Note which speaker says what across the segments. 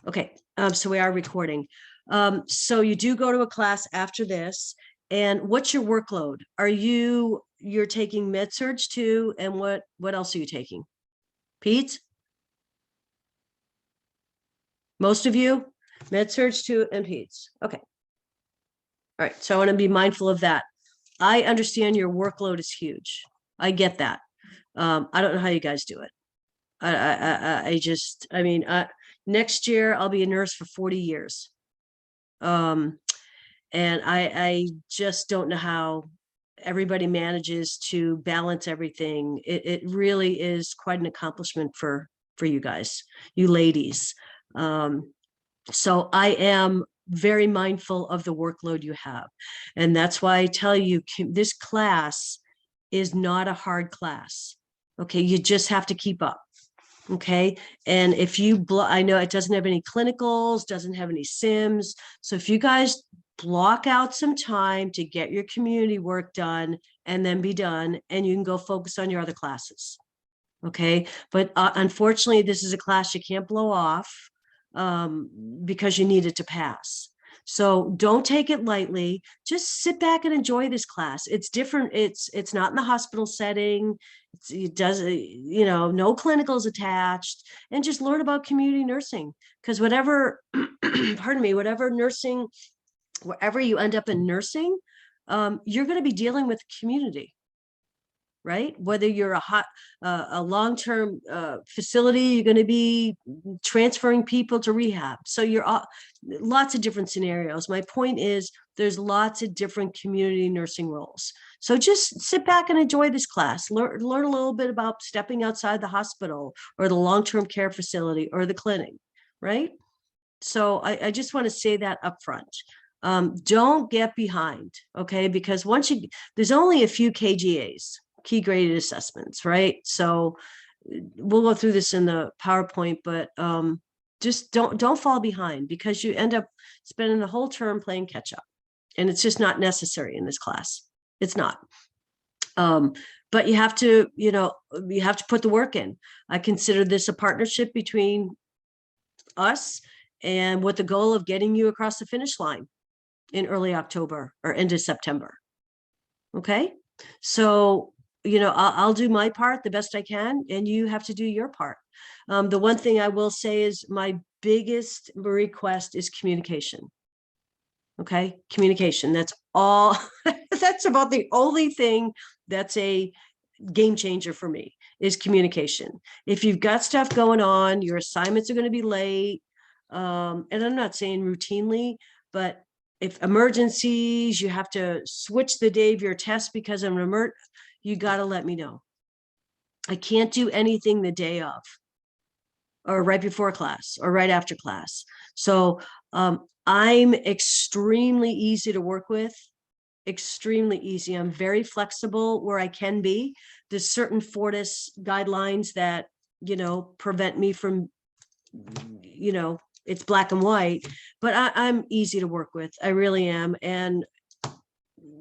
Speaker 1: Okay, so we are recording. So you do go to a class after this, and what's your workload? You're taking med-surg too, and what else are you taking? Peds? Most of you? Med-surg too and peds. Okay. All right, so I want to be mindful of that. I understand your workload is huge. I get that. I don't know how you guys do it. I mean, next year I'll be a nurse for 40 years. And I just don't know how everybody manages to balance everything. It really is quite an accomplishment for you guys, you ladies. So I am very mindful of the workload you have. And that's why I tell you, this class is not a hard class. Okay, you just have to keep up. Okay, and if you, I know it doesn't have any clinicals, doesn't have any sims. So if you guys block out some time to get your community work done and then be done, and you can go focus on your other classes. Okay, but unfortunately, this is a class you can't blow off because you need it to pass. So don't take it lightly. Just sit back and enjoy this class. It's different. It's not in the hospital setting. It does, you know, no clinicals attached, and just learn about community nursing. Because whatever, pardon me, whatever nursing, wherever you end up in nursing, you're going to be dealing with community. Right? Whether you're a long-term facility, you're going to be transferring people to rehab. So you're lots of different scenarios. My point is there's lots of different community nursing roles. So just sit back and enjoy this class. Learn a little bit about stepping outside the hospital or the long-term care facility or the clinic, right? So I just want to say that up front. Don't get behind, okay? Because there's only a few KGAs, key graded assessments, right? So we'll go through this in the PowerPoint, but just don't fall behind, because you end up spending the whole term playing catch up, and it's just not necessary in this class. It's not. But you have to, you have to put the work in. I consider this a partnership between us, and with the goal of getting you across the finish line in early October or end of September. Okay, so I'll do my part the best I can, and you have to do your part. The one thing I will say is my biggest request is communication. Okay, communication. That's all. That's about the only thing that's a game changer for me, is communication. If you've got stuff going on, your assignments are going to be late. And I'm not saying routinely, but if emergencies, you have to switch the day of your test because I'm you got to let me know. I can't do anything the day of, or right before class, or right after class. So I'm extremely easy to work with, extremely easy. I'm very flexible where I can be. There's certain Fortis guidelines that, prevent me from, it's black and white, but I'm easy to work with. I really am. And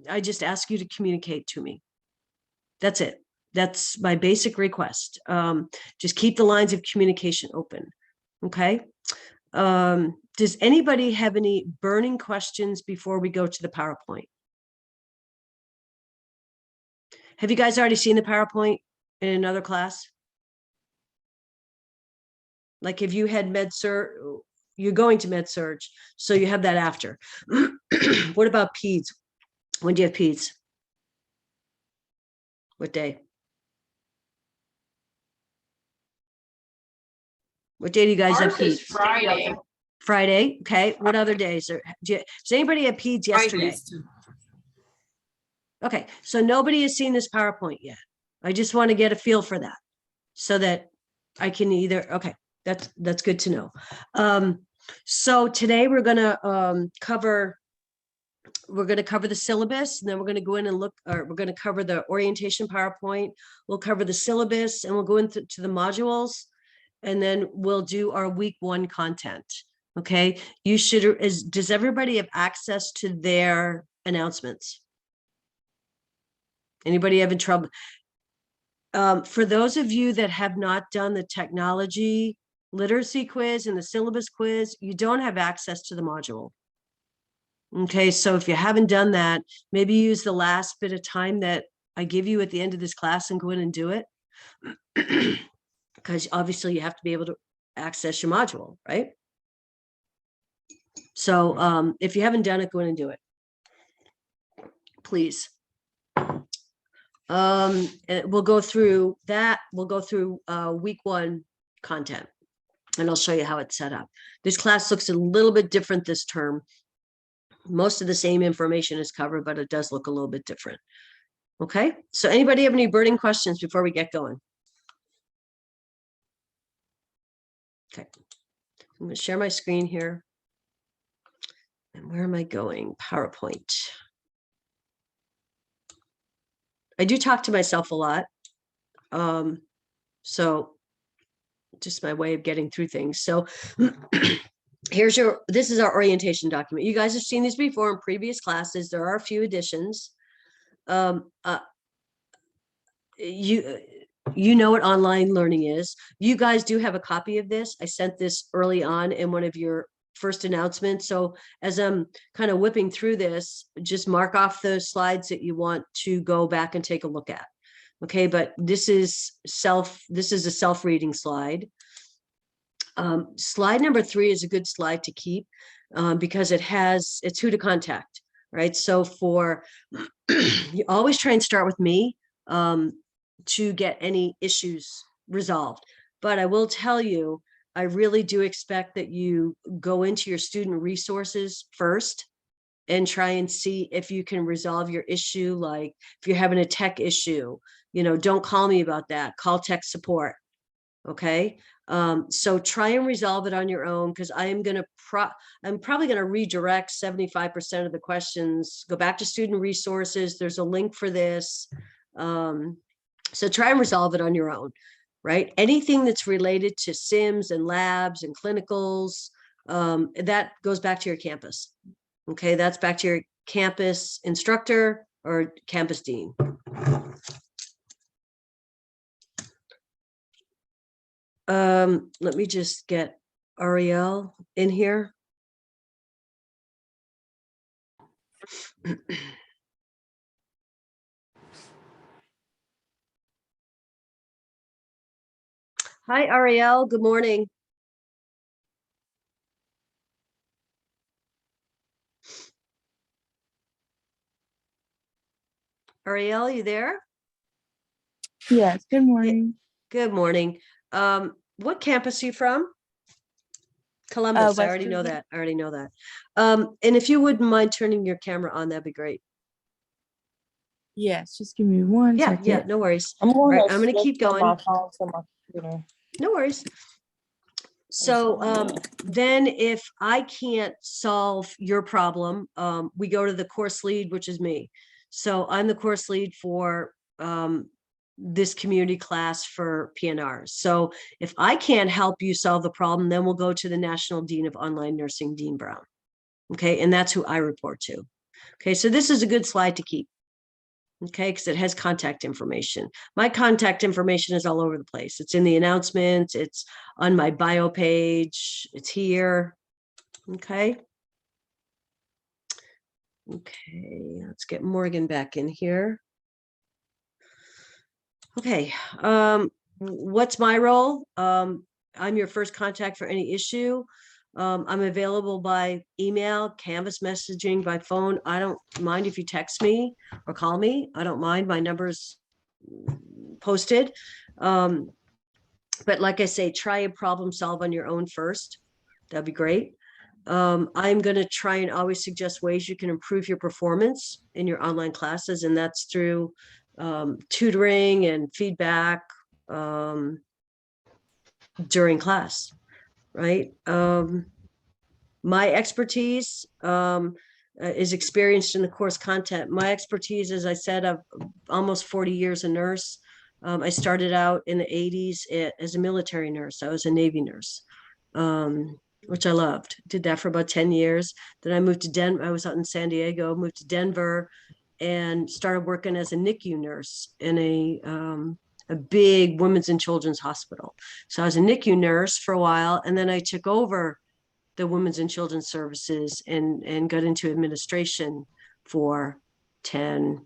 Speaker 1: I just ask you to communicate to me. That's it. That's my basic request. Just keep the lines of communication open. Okay. Does anybody have any burning questions before we go to the PowerPoint? Have you guys already seen the PowerPoint in another class? Like if you had med-surg, you're going to med-surg, so you have that after. What about peds? When do you have peds? What day? What day do you guys have peds?
Speaker 2: Friday.
Speaker 1: Friday. Okay. What other days? Does anybody have peds yesterday? Okay. So nobody has seen this PowerPoint yet. I just want to get a feel for that, so that I can either, okay, that's good to know. So today we're going to cover the syllabus, and then we're going to go in and look, or we're going to cover the orientation PowerPoint. We'll cover the syllabus, and we'll go into the modules, and then we'll do our week 1 content. Okay. Does everybody have access to their announcements? Anybody having trouble? For those of you that have not done the technology literacy quiz and the syllabus quiz, you don't have access to the module. Okay, so if you haven't done that, maybe use the last bit of time that I give you at the end of this class and go in and do it. Because obviously you have to be able to access your module, right? So if you haven't done it, go in and do it, please. And we'll go through that. We'll go through week 1 content, and I'll show you how it's set up. This class looks a little bit different this term. Most of the same information is covered, but it does look a little bit different. Okay, so anybody have any burning questions before we get going? Okay, I'm going to share my screen here. And where am I going? PowerPoint. I do talk to myself a lot. So just my way of getting through things. So this is our orientation document. You guys have seen these before in previous classes. There are a few additions. You know what online learning is. You guys do have a copy of this. I sent this early on in one of your first announcements. So as I'm kind of whipping through this, just mark off those slides that you want to go back and take a look at. Okay, but this is a self-reading slide. Slide number 3 is a good slide to keep because it's who to contact, right? So you always try and start with me to get any issues resolved. But I will tell you, I really do expect that you go into your student resources first and try and see if you can resolve your issue. Like if you're having a tech issue, don't call me about that. Call tech support. Okay. So try and resolve it on your own, because I'm probably going to redirect 75% of the questions. Go back to student resources. There's a link for this. So try and resolve it on your own, right? Anything that's related to sims and labs and clinicals, that goes back to your campus. Okay, that's back to your campus instructor or campus dean. Let me just get Ariel in here. Hi, Ariel. Good morning. Ariel, you there?
Speaker 2: Yes, good morning.
Speaker 1: Good morning. What campus are you from? Columbus. I already know that. And if you wouldn't mind turning your camera on, that'd be great.
Speaker 2: Yes, just give me one second.
Speaker 1: Yeah, no worries.
Speaker 2: I'm
Speaker 1: going to keep going.
Speaker 2: No
Speaker 1: worries. So then if I can't solve your problem, we go to the course lead, which is me. So I'm the course lead for this community class for PNRs. So if I can't help you solve the problem, then we'll go to the National Dean of Online Nursing, Dean Brown. Okay, and that's who I report to. Okay, so this is a good slide to keep. Okay, because it has contact information. My contact information is all over the place. It's in the announcements, it's on my bio page, it's here. Okay. Okay, let's get Morgan back in here. Okay, what's my role? I'm your first contact for any issue. I'm available by email, Canvas messaging, by phone. I don't mind if you text me or call me. I don't mind. My number's posted. But like I say, try and problem solve on your own first. That'd be great. I'm going to try and always suggest ways you can improve your performance in your online classes, and that's through tutoring and feedback during class, right? My expertise is experienced in the course content. My expertise, as I said, I've almost 40 years a nurse. I started out in the 80s as a military nurse. I was a Navy nurse, which I loved. Did that for about 10 years. Then I moved to Denver. I was out in San Diego, moved to Denver, and started working as a NICU nurse in a a big women's and children's hospital. So I was a NICU nurse for a while, and then I took over the women's and children's services and got into administration for 10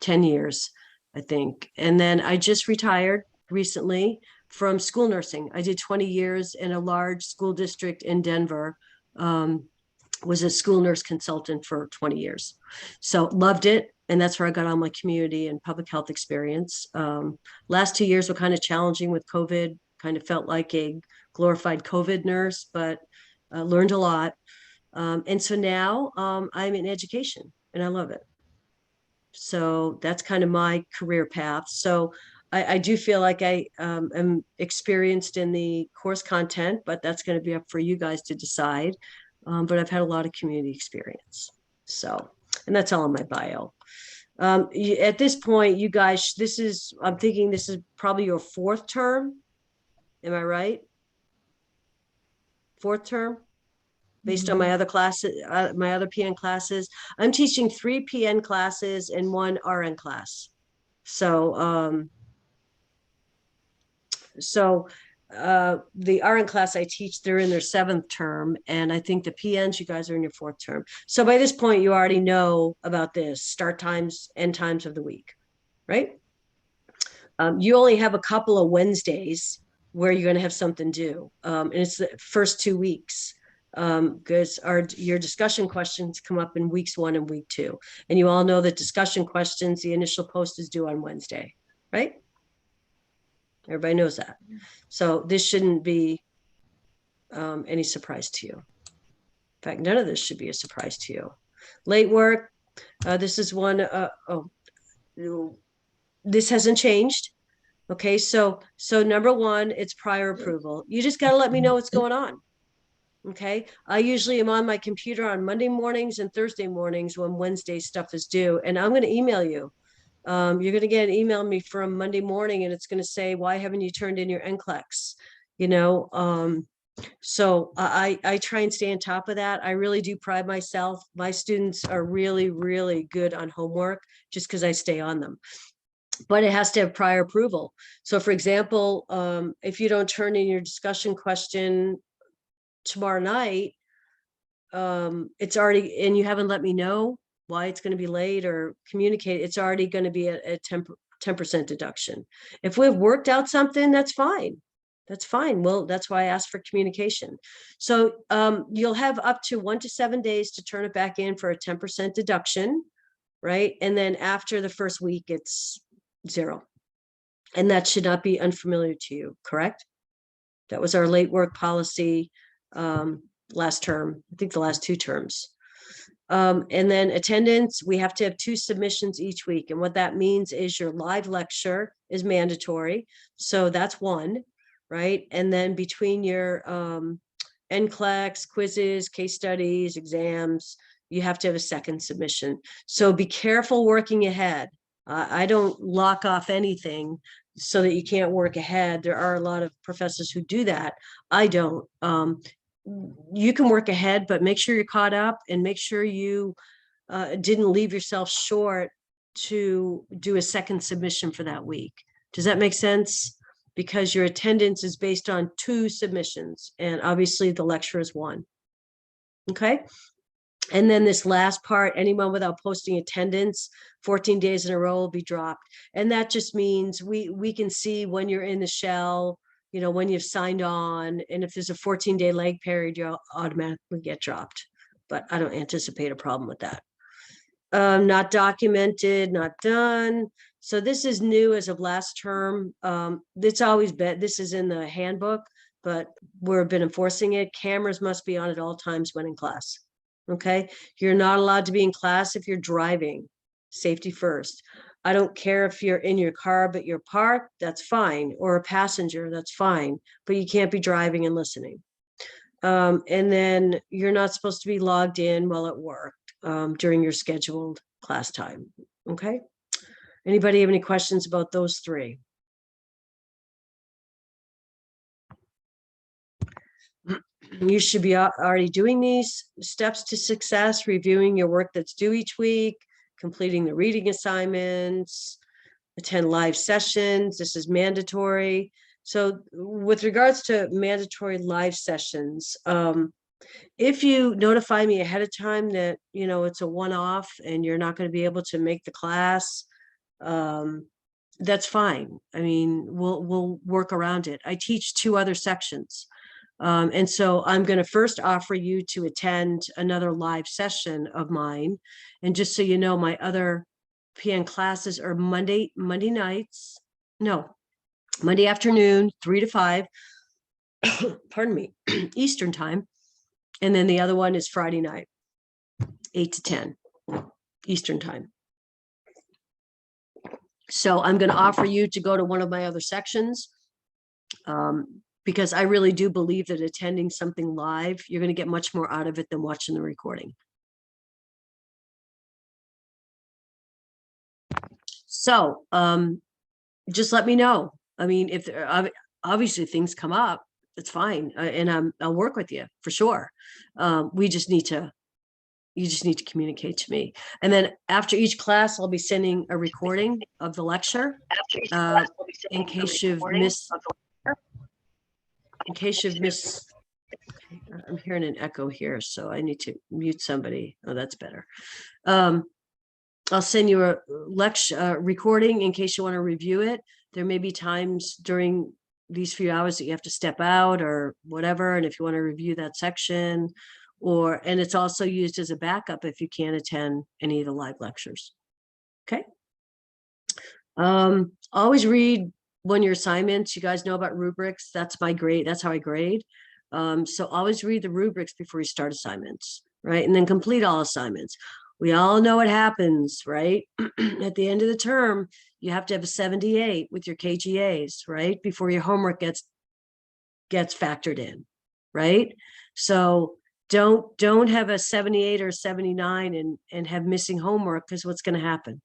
Speaker 1: years, I think. And then I just retired recently from school nursing. I did 20 years in a large school district in Denver. Was a school nurse consultant for 20 years. So loved it. And that's where I got all my community and public health experience. Last 2 years were kind of challenging with COVID, kind of felt like a glorified COVID nurse, but learned a lot. And so now I'm in education and I love it. So that's kind of my career path. So I do feel like I am experienced in the course content, but that's going to be up for you guys to decide. But I've had a lot of community experience. So, and that's all in my bio. At this point, you guys, I'm thinking this is probably your 4th term. Am I right? 4th term? Based on my other classes, my other PN classes. I'm teaching 3 PN classes and 1 RN class. So, the RN class I teach, they're in their 7th term, and I think the PNs, you guys are in your 4th term. So by this point, you already know about this start times, end times of the week, right? You only have a couple of Wednesdays where you're going to have something due, and it's the first 2 weeks. Because your discussion questions come up in weeks 1 and week 2. And you all know that discussion questions, the initial post is due on Wednesday, right? Everybody knows that. So this shouldn't be any surprise to you. In fact, none of this should be a surprise to you. Late work, this is one, this hasn't changed. Okay, so number 1, it's prior approval. You just got to let me know what's going on. Okay, I usually am on my computer on Monday mornings and Thursday mornings when Wednesday stuff is due, and I'm going to email you. You're going to get an email me from Monday morning, and it's going to say, why haven't you turned in your NCLEX? You know, so I try and stay on top of that. I really do pride myself. My students are really, really good on homework just because I stay on them. But it has to have prior approval. So for example, if you don't turn in your discussion question tomorrow night, it's already, and you haven't let me know why it's going to be late or communicate, it's already going to be a 10% deduction. If we've worked out something, that's fine. That's fine. Well, that's why I asked for communication. So you'll have up to 1 to 7 days to turn it back in for a 10% deduction, right? And then after the first week, it's 0. And that should not be unfamiliar to you, correct? That was our late work policy last term, I think the last 2 terms. And then attendance, we have to have 2 submissions each week. And what that means is your live lecture is mandatory. So that's 1, right? And then between your NCLEX, quizzes, case studies, exams, you have to have a 2nd submission. So be careful working ahead. I don't lock off anything so that you can't work ahead. There are a lot of professors who do that. I don't. You can work ahead, but make sure you're caught up and make sure you didn't leave yourself short to do a 2nd submission for that week. Does that make sense? Because your attendance is based on 2 submissions, and obviously the lecture is 1. Okay. And then this last part, anyone without posting attendance 14 days in a row will be dropped. And that just means we can see when you're in the shell, you know, when you've signed on, and if there's a 14-day lag period, you'll automatically get dropped. But I don't anticipate a problem with that. Not documented, not done. So this is new as of last term. It's always been, this is in the handbook, but we've been enforcing it. Cameras must be on at all times when in class. Okay, you're not allowed to be in class if you're driving. Safety first. I don't care if you're in your car, but you're parked, that's fine. Or a passenger, that's fine. But you can't be driving and listening. And then you're not supposed to be logged in while at work during your scheduled class time. Okay. Anybody have any questions about those 3? You should be already doing these steps to success, reviewing your work that's due each week, completing the reading assignments, attend live sessions. This is mandatory. So with regards to mandatory live sessions, if you notify me ahead of time that, you know, it's a one-off and you're not going to be able to make the class, that's fine. I mean, we'll work around it. I teach 2 other sections. And so I'm going to first offer you to attend another live session of mine. And just so you know, my other PN classes are Monday nights. No, Monday afternoon, 3 to 5, pardon me, Eastern time. And then the other one is Friday night, 8 to 10 Eastern time. So I'm going to offer you to go to one of my other sections, because I really do believe that attending something live, you're going to get much more out of it than watching the recording. So just let me know. I mean, if obviously things come up, it's fine. And I'll work with you for sure. You just need to communicate to me. And then after each class, I'll be sending a recording of the lecture in case you've missed. I'm hearing an echo here, so I need to mute somebody. Oh, that's better. I'll send you a lecture recording in case you want to review it. There may be times during these few hours that you have to step out or whatever. And if you want to review that section, and it's also used as a backup if you can't attend any of the live lectures. Okay. Always read when your assignments, you guys know about rubrics. That's my grade. That's how I grade. So always read the rubrics before you start assignments, right? And then complete all assignments. We all know what happens, right? At the end of the term, you have to have a 78 with your KGAs, right? Before your homework gets factored in, right? So don't have a 78 or 79 and have missing homework, because what's going to happen?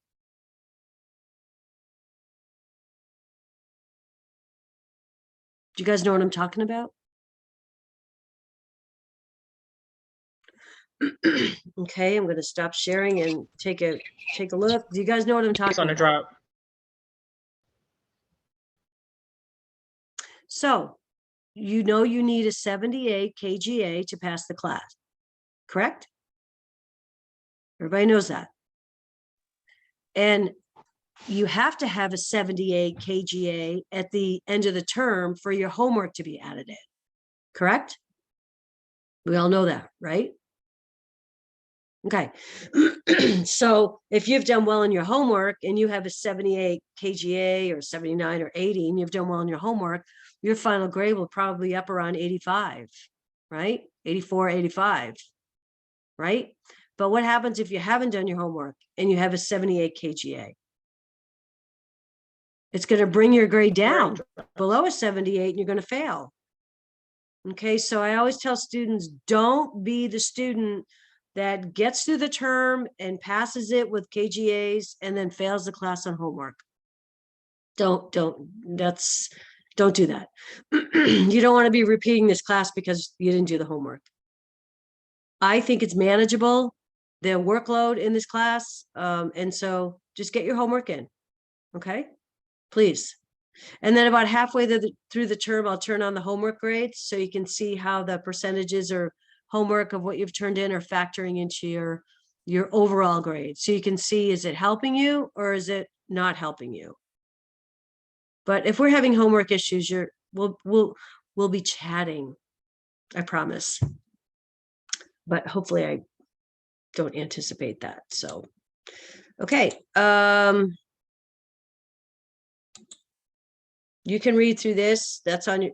Speaker 1: Do you guys know what I'm talking about? Okay, I'm going to stop sharing and take a look. Do you guys know what I'm talking about?
Speaker 3: Drop.
Speaker 1: So you know you need a 78 KGA to pass the class, correct? Everybody knows that. And you have to have a 78 KGA at the end of the term for your homework to be added in, correct? We all know that, right? Okay. So if you've done well in your homework and you have a 78 KGA or 79 or 80 and you've done well in your homework, your final grade will probably be up around 85, right? 84, 85, right? But what happens if you haven't done your homework and you have a 78 KGA? It's going to bring your grade down below a 78 and you're going to fail. Okay, so I always tell students, don't be the student that gets through the term and passes it with KGAs and then fails the class on homework. Don't do that. You don't want to be repeating this class because you didn't do the homework. I think it's manageable, the workload in this class. And so just get your homework in. Okay, please. And then about halfway through the term, I'll turn on the homework grades so you can see how the percentages or homework of what you've turned in are factoring into your overall grade. So you can see, is it helping you or is it not helping you? But if we're having homework issues, we'll be chatting, I promise. But hopefully I don't anticipate that. So, okay. You can read through this. That's on your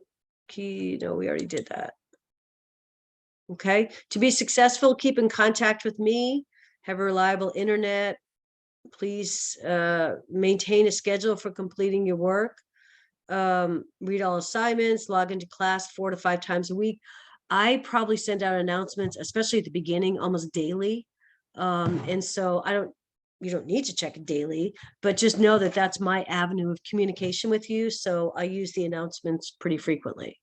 Speaker 1: key. No, we already did that. Okay. To be successful, keep in contact with me, have a reliable internet. Please maintain a schedule for completing your work. Read all assignments, log into class 4 to 5 times a week. I probably send out announcements, especially at the beginning, almost daily. And so you don't need to check it daily, but just know that that's my avenue of communication with you. So I use the announcements pretty frequently.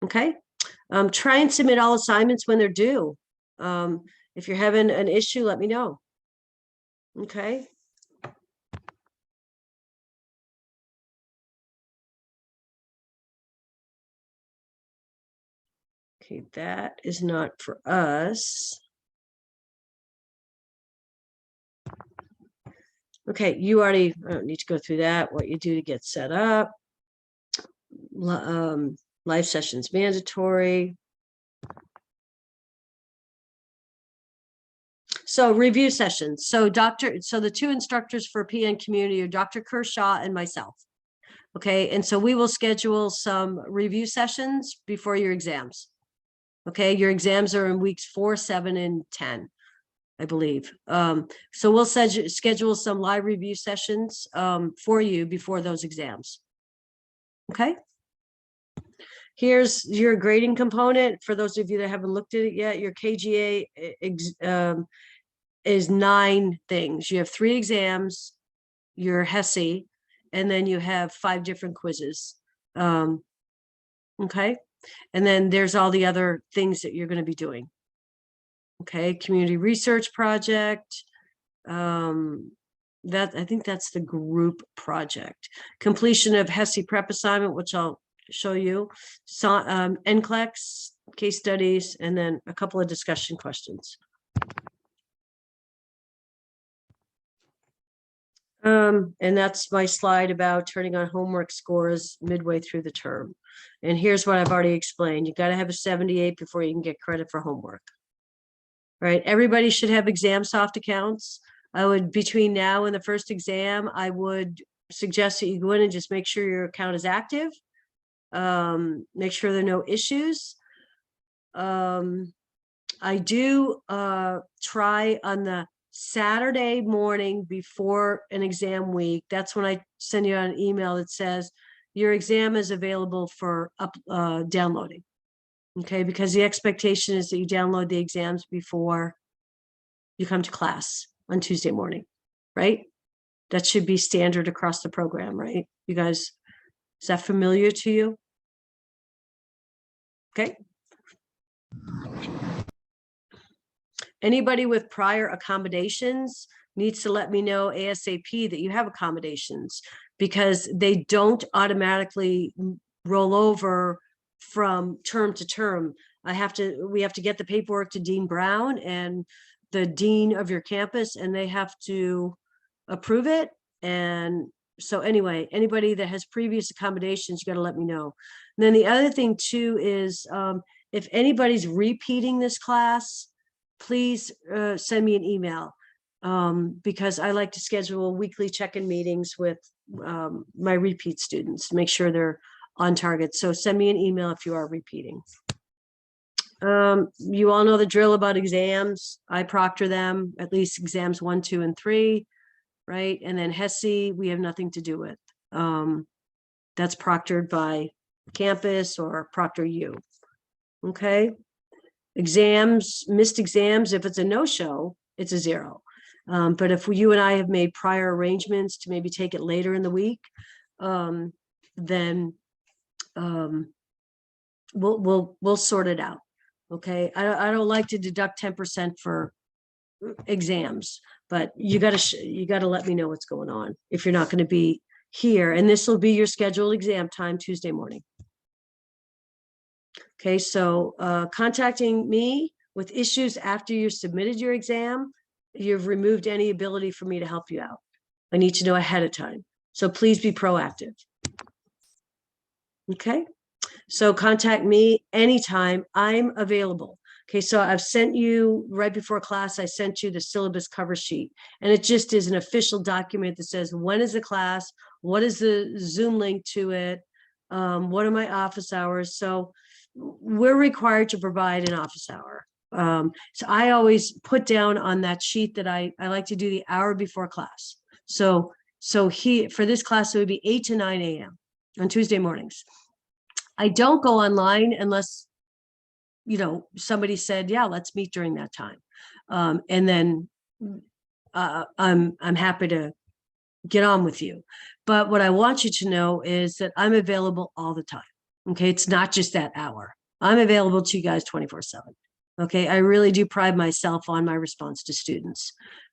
Speaker 1: Okay. Try and submit all assignments when they're due. If you're having an issue, let me know. Okay. Okay, that is not for us. Okay, you already, I don't need to go through that, what you do to get set up. Live sessions mandatory. So review sessions. So the two instructors for PN community are Dr. Kershaw and myself. Okay, and so we will schedule some review sessions before your exams. Okay, your exams are in weeks 4, 7, and 10. I believe. So we'll schedule some live review sessions for you before those exams. Okay. Here's your grading component. For those of you that haven't looked at it yet, your KGA is 9 things. You have 3 exams, your Hessy, and then you have 5 different quizzes. Okay. And then there's all the other things that you're going to be doing. Okay, community research project. That I think that's the group project. Completion of Hessy prep assignment, which I'll show you. So, NCLEX, case studies, and then a couple of discussion questions. And that's my slide about turning on homework scores midway through the term. And here's what I've already explained. You got to have a 78 before you can get credit for homework. Right, everybody should have exam soft accounts. I would, between now and the first exam, I would suggest that you go in and just make sure your account is active. Make sure there are no issues. I do try on the Saturday morning before an exam week. That's when I send you an email that says your exam is available for downloading. Okay, because the expectation is that you download the exams before you come to class on Tuesday morning, right? That should be standard across the program, right? You guys, is that familiar to you? Okay. Anybody with prior accommodations needs to let me know ASAP that you have accommodations, because they don't automatically roll over from term to term. We have to get the paperwork to Dean Brown and the dean of your campus, and they have to approve it. And so anyway, anybody that has previous accommodations, you got to let me know. And then the other thing too is if anybody's repeating this class, please send me an email, because I like to schedule weekly check-in meetings with my repeat students to make sure they're on target. So send me an email if you are repeating. You all know the drill about exams. I proctor them, at least exams 1, 2, and 3, right? And then Hessy, we have nothing to do with. That's proctored by campus or Proctor U. Okay. Exams, missed exams, if it's a no-show, it's a 0. But if you and I have made prior arrangements to maybe take it later in the week, then we'll sort it out. Okay, I don't like to deduct 10% for exams, but you gotta let me know what's going on if you're not going to be here, and this will be your scheduled exam time Tuesday morning. Okay, so contacting me with issues after you submitted your exam, you've removed any ability for me to help you out. I need to know ahead of time, so please be proactive. Okay, so contact me anytime. I'm available. Okay, so I've sent you, right before class, I sent you the syllabus cover sheet, and it just is an official document that says when is the class, what is the Zoom link to it, what are my office hours. So we're required to provide an office hour. So I always put down on that sheet that I like to do the hour before class. So for this class, it would be 8 to 9 a.m. on Tuesday mornings. I don't go online unless, somebody said, yeah, let's meet during that time. And then I'm happy to get on with you. But what I want you to know is that I'm available all the time. Okay, it's not just that hour. I'm available to you guys 24/7. Okay, I really do pride myself on my response to students.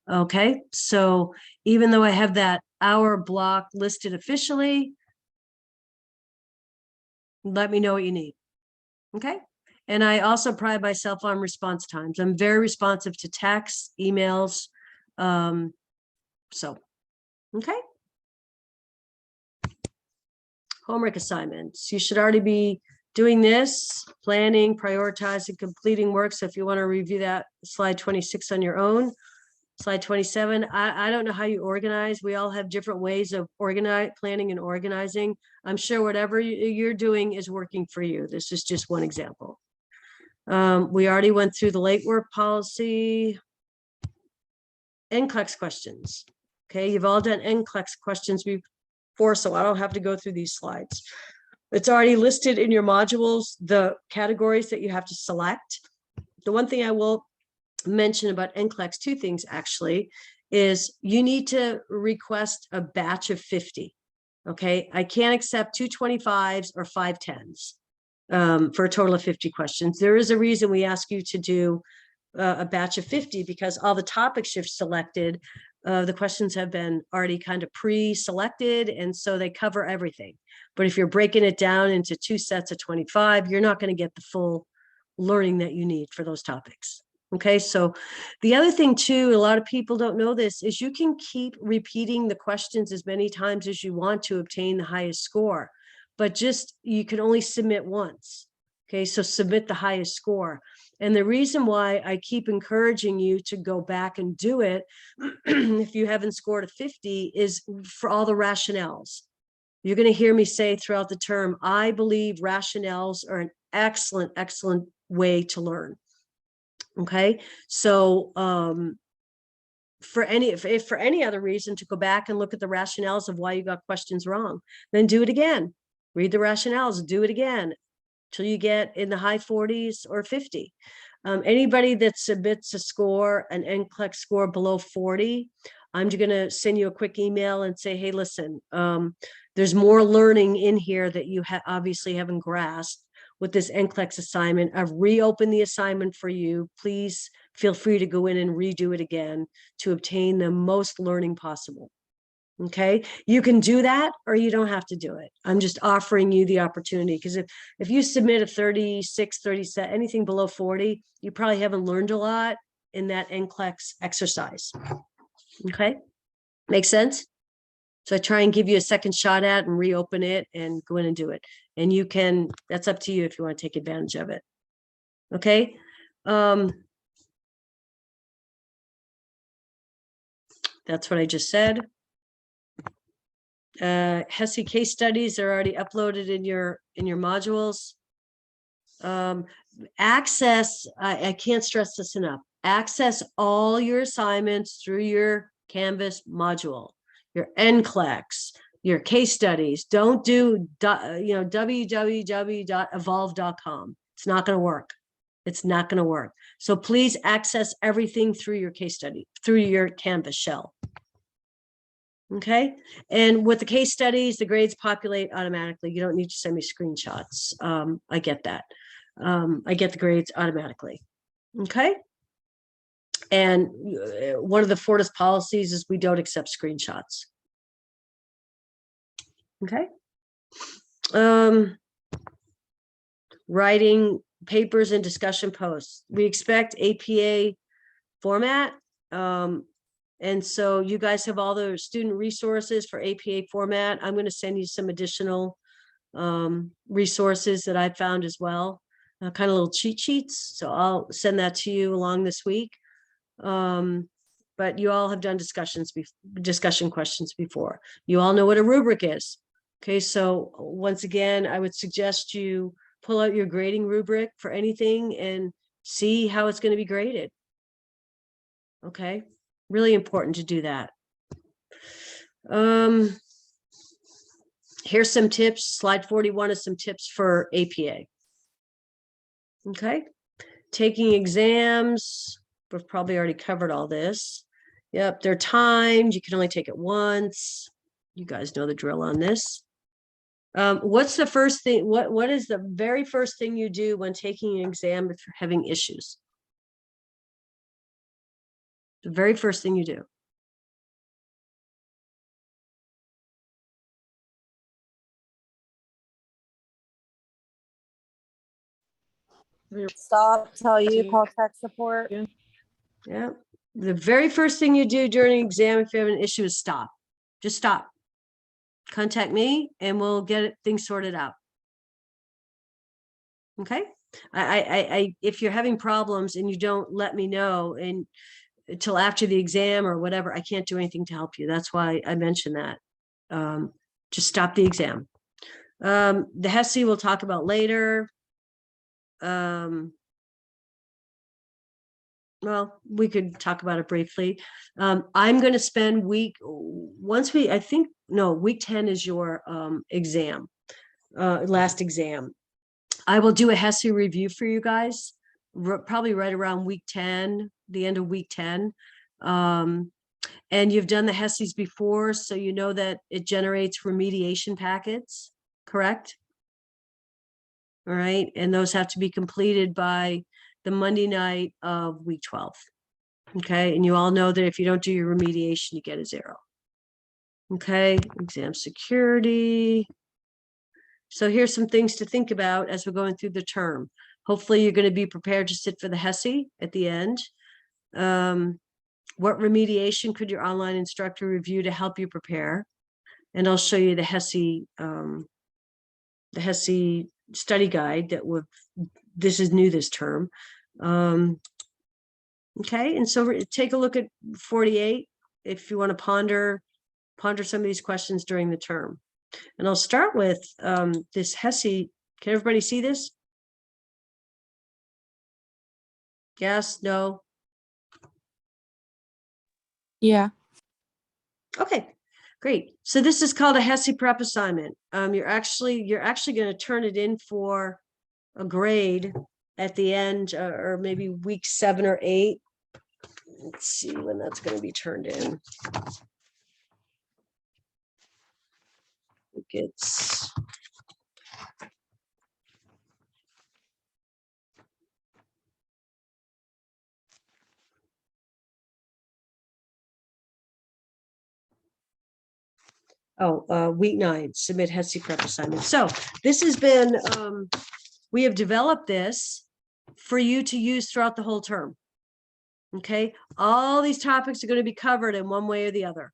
Speaker 1: Okay, so even though I have that hour block listed officially, let me know what you need. Okay, And I also pride myself on response times. I'm very responsive to texts, emails. So, okay. Homework assignments. You should already be doing this, planning, prioritizing, completing work. So if you want to review that, slide 26 on your own. Slide 27. I don't know how you organize. We all have different ways of planning and organizing. I'm sure whatever you're doing is working for you. This is just one example. We already went through the late work policy. NCLEX questions. Okay, you've all done NCLEX questions before, so I don't have to go through these slides. It's already listed in your modules, the categories that you have to select. The one thing I will mention about NCLEX, two things actually, is you need to request a batch of 50. Okay, I can't accept 225s or 510s for a total of 50 questions. There is a reason we ask you to do a batch of 50, because all the topics you've selected, the questions have been already kind of pre-selected, and so they cover everything. But if you're breaking it down into 2 sets of 25, you're not going to get the full learning that you need for those topics. Okay, so the other thing too, a lot of people don't know this, is you can keep repeating the questions as many times as you want to obtain the highest score, but just you can only submit once. Okay, so submit the highest score. And the reason why I keep encouraging you to go back and do it if you haven't scored a 50 is for all the rationales. You're going to hear me say throughout the term, I believe rationales are an excellent, excellent way to learn. Okay, so if for any other reason to go back and look at the rationales of why you got questions wrong, then do it again. Read the rationales, do it again till you get in the high 40s or 50. Anybody that submits a score, an NCLEX score below 40, I'm going to send you a quick email and say, hey, listen, there's more learning in here that you obviously haven't grasped with this NCLEX assignment. I've reopened the assignment for you. Please feel free to go in and redo it again to obtain the most learning possible. Okay, you can do that or you don't have to do it. I'm just offering you the opportunity, because if you submit a 36, 37, anything below 40, you probably haven't learned a lot in that NCLEX exercise. Okay, makes sense? So I try and give you a second shot at and reopen it and go in and do it. And you can, that's up to you if you want to take advantage of it. Okay. That's what I just said. Hessy case studies are already uploaded in your modules. Access, I can't stress this enough. Access all your assignments through your Canvas module, your NCLEX, your case studies. Don't do www.evolve.com. It's not going to work. It's not going to work. So please access everything through your case study, through your Canvas shell. Okay, and with the case studies, the grades populate automatically. You don't need to send me screenshots. I get that. I get the grades automatically. Okay, and one of the Fortis policies is we don't accept screenshots. Okay. Writing papers and discussion posts. We expect APA format. And so you guys have all the student resources for APA format. I'm going to send you some additional resources that I found as well, kind of little cheat sheets. So I'll send that to you along this week. But you all have done discussion questions before. You all know what a rubric is. Okay, so once again, I would suggest you pull out your grading rubric for anything and see how it's going to be graded. Okay, really important to do that. Here's some tips. Slide 41 is some tips for APA. Okay, taking exams. We've probably already covered all this. Yep, they're timed. You can only take it once. You guys know the drill on this. What's the first thing? What is the very first thing you do when taking an exam if you're having issues? The very first thing you do.
Speaker 2: Stop, tell you, call tech support.
Speaker 1: Yeah. The very first thing you do during an exam, if you have an issue, is stop. Just stop. Contact me and we'll get things sorted out. Okay. If you're having problems and you don't let me know and until after the exam or whatever, I can't do anything to help you. That's why I mentioned that. Just stop the exam. The Hessy we'll talk about later. Well, we could talk about it briefly. I'm going to spend week 10 is your exam, last exam. I will do a Hessy review for you guys, probably right around week 10, the end of week 10. And you've done the Hessys before, so you know that it generates remediation packets, correct? All right, and those have to be completed by the Monday night of week 12. Okay, and you all know that if you don't do your remediation, you get a 0. Okay, exam security. So here's some things to think about as we're going through the term. Hopefully you're going to be prepared to sit for the Hessy at the end. What remediation could your online instructor review to help you prepare? And I'll show you the Hessy study guide that this is new this term. Okay, and so take a look at 48 if you want to ponder some of these questions during the term. And I'll start with this Hessy. Can everybody see this? Yes, no?
Speaker 2: Yeah.
Speaker 1: Okay, great. So this is called a Hessy prep assignment. You're actually going to turn it in for a grade at the end, or maybe week 7 or 8. Let's see when that's going to be turned in. It's week 9, submit Hessy prep assignment. So this has been, we have developed this for you to use throughout the whole term. Okay, all these topics are going to be covered in one way or the other.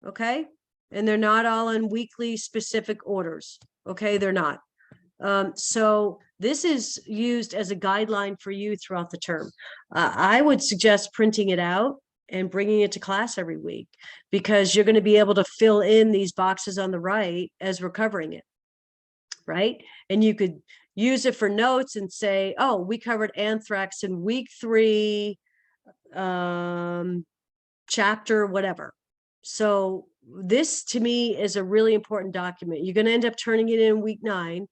Speaker 1: Okay, and they're not all in weekly specific orders. Okay, they're not. So this is used as a guideline for you throughout the term. I would suggest printing it out and bringing it to class every week, because you're going to be able to fill in these boxes on the right as we're covering it, right? And you could use it for notes and say, oh, we covered anthrax in week 3, chapter whatever. So this to me is a really important document. You're going to end up turning it in week 9,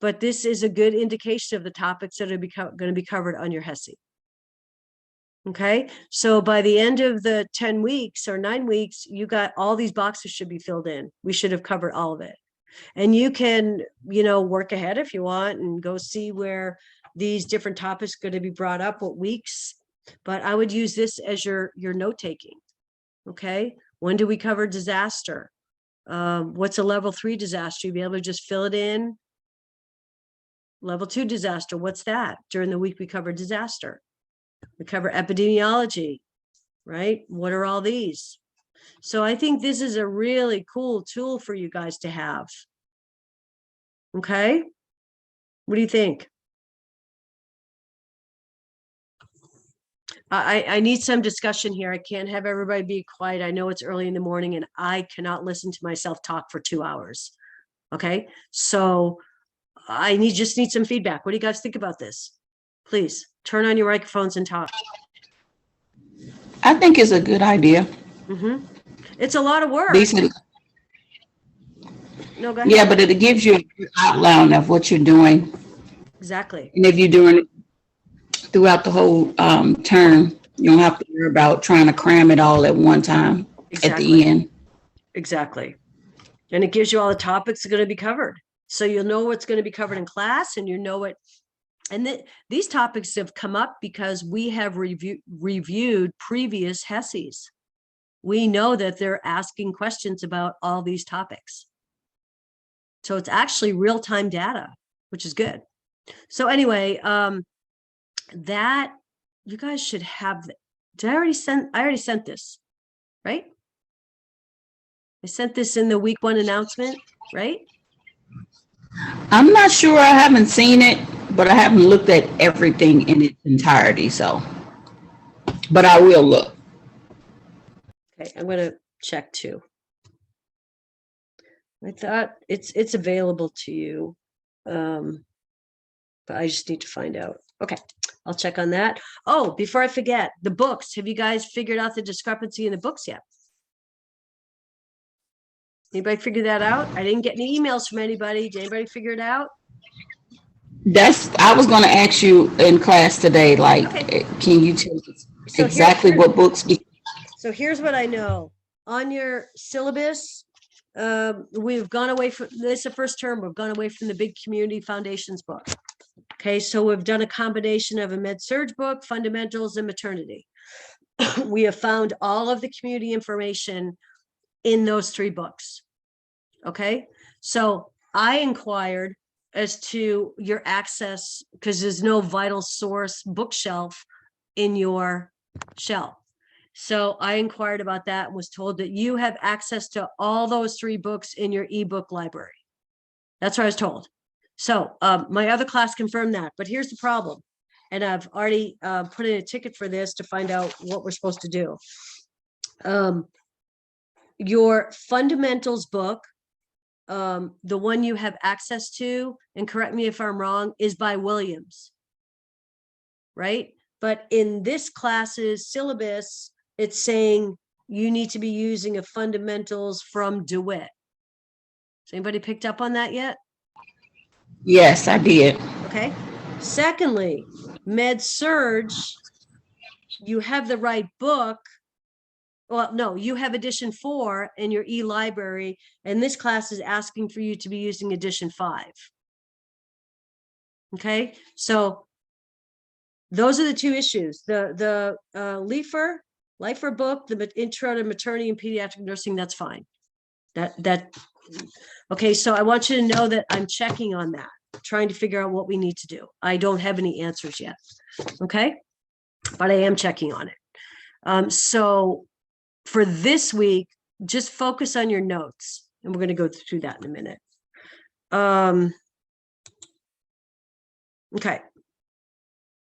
Speaker 1: but this is a good indication of the topics that are going to be covered on your Hessy. Okay, so by the end of the 10 weeks or 9 weeks, you got all these boxes should be filled in. We should have covered all of it. And you can, work ahead if you want and go see where these different topics are going to be brought up, what weeks. But I would use this as your note taking. Okay, when do we cover disaster? What's a level 3 disaster? You'll be able to just fill it in. Level 2 disaster, what's that? During the week we cover disaster. We cover epidemiology, right? What are all these? So I think this is a really cool tool for you guys to have. Okay, what do you think? I need some discussion here. I can't have everybody be quiet. I know it's early in the morning and I cannot listen to myself talk for 2 hours. Okay, so I just need some feedback. What do you guys think about this? Please turn on your microphones and talk.
Speaker 3: I think it's a good idea.
Speaker 1: Mm-hmm. It's a lot of work. No, go ahead.
Speaker 3: Yeah, but it gives you an outline of what you're doing.
Speaker 1: Exactly.
Speaker 3: And if you're doing it throughout the whole term, you don't have to worry about trying to cram it all at one time. Exactly. At the end.
Speaker 1: Exactly. And it gives you all the topics that are going to be covered. So you'll know what's going to be covered in class, and you know what. And these topics have come up because we have reviewed previous Hessys. We know that they're asking questions about all these topics. So it's actually real-time data, which is good. So anyway, that you guys should have, I already sent this, right? I sent this in the week 1 announcement, right?
Speaker 3: I'm not sure. I haven't seen it, but I haven't looked at everything in its entirety. So, but I will look.
Speaker 1: Okay, I'm gonna check too. I thought it's available to you. But I just need to find out. Okay, I'll check on that. Oh, before I forget, the books. Have you guys figured out the discrepancy in the books yet? Anybody figure that out? I didn't get any emails from anybody. Did anybody figure it out?
Speaker 3: I was going to ask you in class today, like,
Speaker 1: Okay.
Speaker 3: can you tell us
Speaker 1: So
Speaker 3: exactly what books?
Speaker 1: So here's what I know. On your syllabus, we've gone away from this, the first term, we've gone away from the big community foundations book. Okay, so we've done a combination of a med-surg book, fundamentals, and maternity. We have found all of the community information in those 3 books. Okay, so I inquired as to your access, because there's no vital source bookshelf in your shelf. So I inquired about that and was told that you have access to all those 3 books in your ebook library. That's what I was told. So my other class confirmed that, but here's the problem. And I've already put in a ticket for this to find out what we're supposed to do. Your fundamentals book, the one you have access to, and correct me if I'm wrong, is by Williams, right? But in this class's syllabus, it's saying you need to be using a fundamentals from DeWitt. Has anybody picked up on that yet?
Speaker 3: Yes, I did.
Speaker 1: Okay. Secondly, med-surg, you have the right book. Well, no, you have edition 4 in your e-library, and this class is asking for you to be using edition 5. Okay, so those are the 2 issues. The Leifer book, the intro to maternity and pediatric nursing, that's fine. Okay, so I want you to know that I'm checking on that, trying to figure out what we need to do. I don't have any answers yet. Okay, but I am checking on it. So for this week, just focus on your notes, and we're going to go through that in a minute. Okay,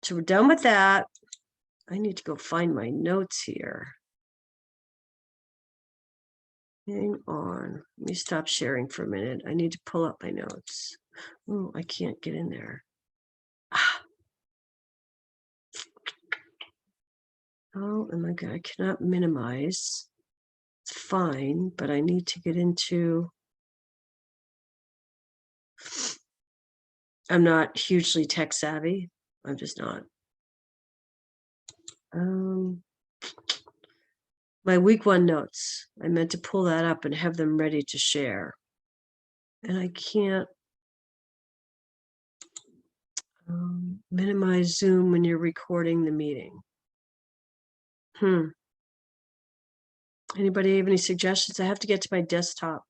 Speaker 1: so we're done with that. I need to go find my notes here. Hang on, let me stop sharing for a minute. I need to pull up my notes. Oh, I can't get in there. Oh, am I good? I cannot minimize. It's fine, but I need to get into. I'm not hugely tech savvy. I'm just not. My week 1 notes. I meant to pull that up and have them ready to share. And I can't minimize Zoom when you're recording the meeting. Anybody have any suggestions? I have to get to my desktop.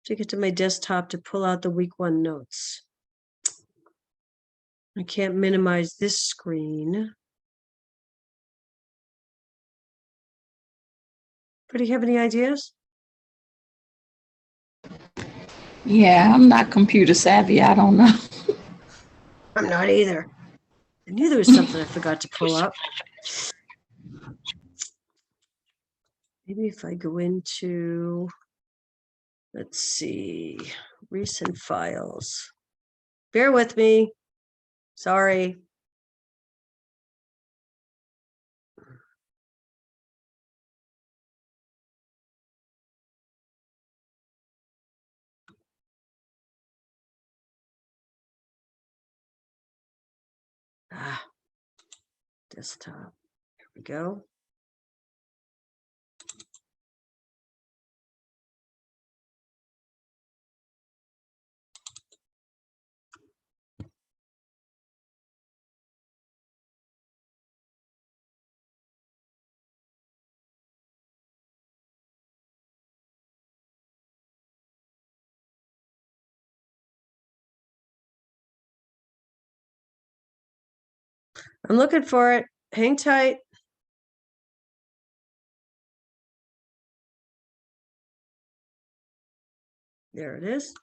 Speaker 1: To pull out the week 1 notes. I can't minimize this screen. Do you have any ideas?
Speaker 3: Yeah, I'm not computer savvy. I don't know.
Speaker 1: I'm not either. I knew there was something I forgot to pull up. Maybe if I go into, let's see, recent files. Bear with me. Sorry. Desktop. Here we go. I'm looking for it. Hang tight. There it is.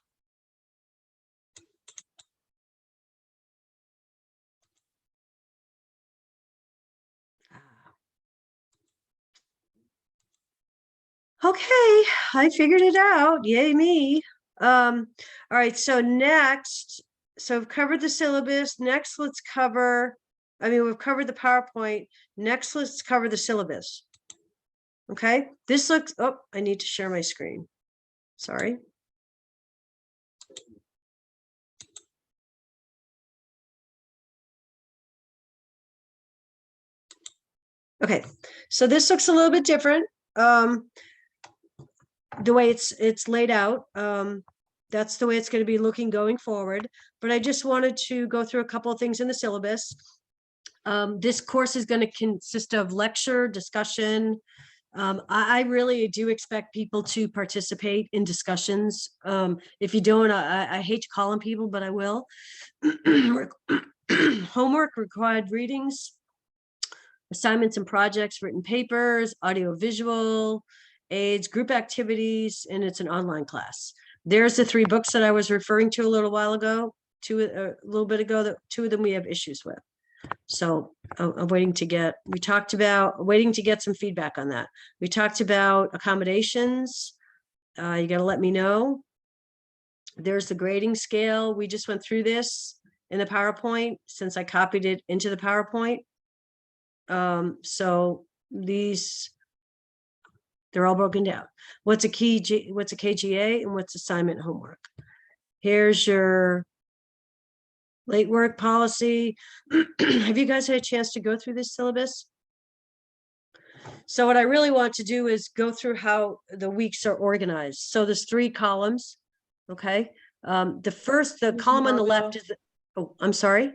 Speaker 1: Okay, I figured it out. Yay me. All right, so next, so we've covered the syllabus. Next, let's cover, we've covered the PowerPoint. Next, let's cover the syllabus. Okay, this looks, oh, I need to share my screen. Sorry. Okay, so this looks a little bit different. The way it's laid out. That's the way it's going to be looking going forward. But I just wanted to go through a couple of things in the syllabus. This course is going to consist of lecture, discussion. I really do expect people to participate in discussions. If you don't, I hate to call on people, but I will. Homework, required readings, assignments and projects, written papers, audio visual aids, group activities, and it's an online class. There's the 3 books that I was referring to a little while ago, a little bit ago, that 2 of them we have issues with. So I'm waiting to get, waiting to get some feedback on that. We talked about accommodations. You got to let me know. There's the grading scale. We just went through this in the PowerPoint since I copied it into the PowerPoint. So these, they're all broken down. What's a KGA and what's assignment homework? Here's your late work policy. Have you guys had a chance to go through this syllabus? So what I really want to do is go through how the weeks are organized. So there's 3 columns. Okay. The column on the left is, oh, I'm sorry.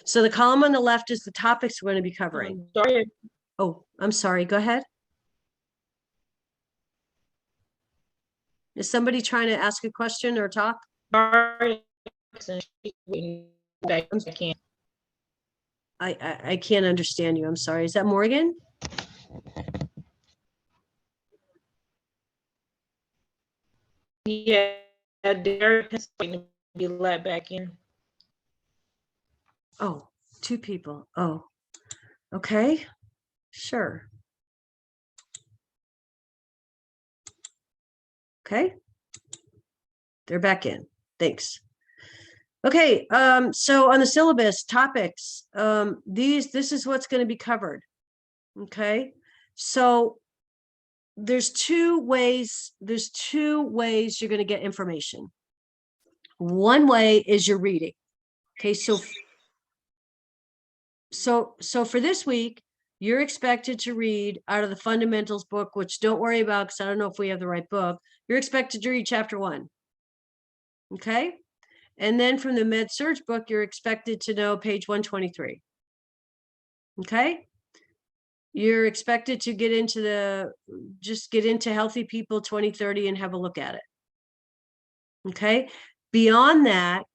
Speaker 1: So the column on the left is the topics we're going to be covering.
Speaker 4: Sorry.
Speaker 1: Oh, I'm sorry. Go ahead. Is somebody trying to ask a question or talk?
Speaker 4: I
Speaker 1: can't understand you. I'm sorry. Is that Morgan?
Speaker 4: Yeah, Derek has to be let back in.
Speaker 1: Oh, 2 people. Oh, okay. Sure. Okay. They're back in. Thanks. Okay. So on the syllabus topics, this is what's going to be covered. Okay. So there's 2 ways you're going to get information. One way is your reading. Okay. So for this week, you're expected to read out of the fundamentals book, which don't worry about because I don't know if we have the right book. You're expected to read chapter 1. Okay. And then from the Med Surg book, you're expected to know page 123. Okay. You're expected to get into Healthy People 2030 and have a look at it. Okay. Beyond that,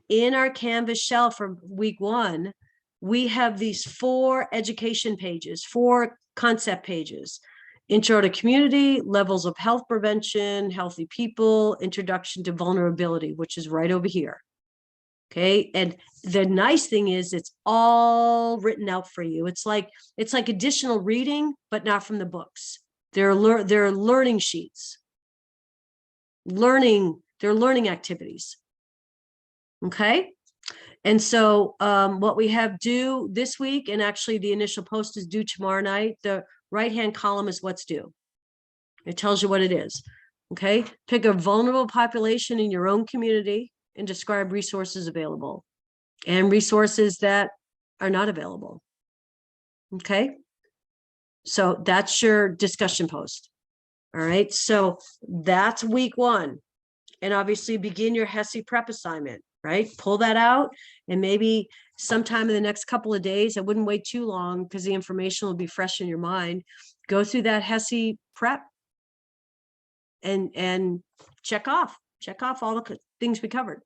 Speaker 1: in our Canvas shell for week 1, we have these 4 education pages, 4 concept pages. Intro to community, levels of health prevention, healthy people, introduction to vulnerability, which is right over here. Okay. And the nice thing is it's all written out for you. It's like additional reading, but not from the books. They're learning sheets. They're learning activities. Okay. And so what we have due this week, and actually the initial post is due tomorrow night, the right-hand column is what's due. It tells you what it is. Okay. Pick a vulnerable population in your own community and describe resources available and resources that are not available. Okay. So that's your discussion post. All right. So that's week 1. And obviously begin your Hessy prep assignment, right? Pull that out and maybe sometime in the next couple of days, I wouldn't wait too long because the information will be fresh in your mind. Go through that Hessy prep and check off check off all the things we covered.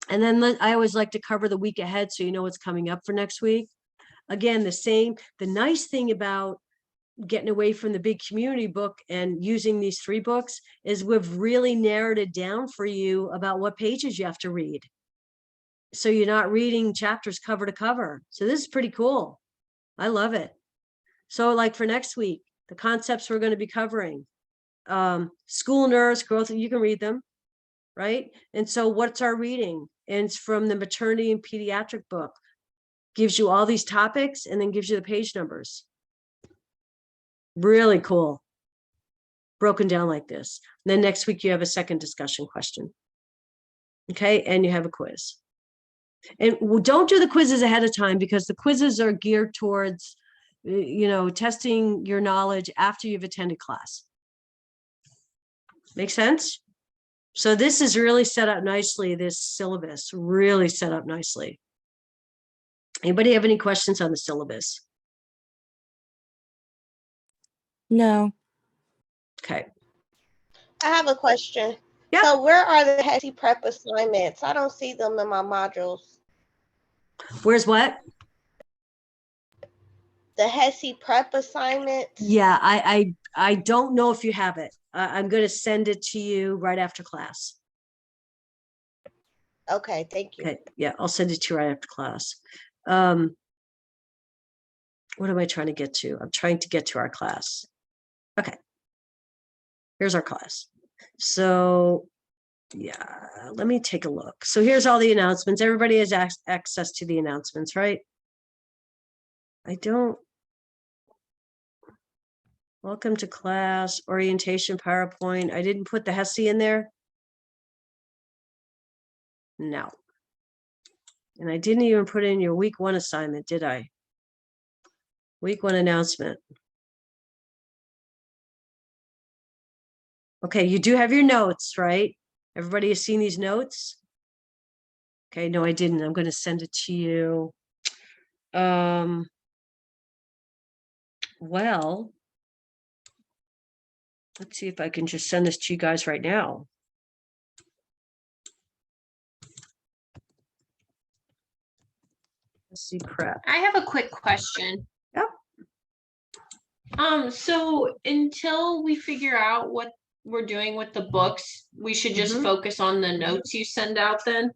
Speaker 1: And then I always like to cover the week ahead so you know what's coming up for next week. Again, the nice thing about getting away from the big community book and using these 3 books is we've really narrowed it down for you about what pages you have to read. So you're not reading chapters cover to cover. So this is pretty cool. I love it. So like for next week, the concepts we're going to be covering, school nurse growth, you can read them, right? And so what's our reading? And it's from the maternity and pediatric book. Gives you all these topics and then gives you the page numbers. Really cool. Broken down like this. And then next week you have a second discussion question. Okay, and you have a quiz. And don't do the quizzes ahead of time because the quizzes are geared towards, testing your knowledge after you've attended class. Make sense? So this is really set up nicely, this syllabus, really set up nicely. Anybody have any questions on the syllabus?
Speaker 2: No.
Speaker 1: Okay.
Speaker 5: I have a question.
Speaker 1: Yeah.
Speaker 5: So where are the Hessy prep assignments? I don't see them in my modules.
Speaker 1: Where's what?
Speaker 5: The Hessy prep assignments?
Speaker 1: Yeah, I don't know if you have it. I'm going to send it to you right after class.
Speaker 5: Okay, thank you.
Speaker 1: Okay. Yeah, I'll send it to you right after class. What am I trying to get to? I'm trying to get to our class. Okay. Here's our class. So yeah, let me take a look. So here's all the announcements. Everybody has access to the announcements, right? Welcome to class, orientation, PowerPoint. I didn't put the Hessy in there. No. And I didn't even put in your week 1 assignment, did I? Week 1 announcement. Okay, you do have your notes, right? Everybody has seen these notes? Okay, no, I didn't. I'm going to send it to you. Well, let's see if I can just send this to you guys right now. Let's see, prep.
Speaker 6: I have a quick question.
Speaker 1: Yep.
Speaker 6: So until we figure out what we're doing with the books, we should just
Speaker 1: Mhm.
Speaker 6: focus on the notes you send out then?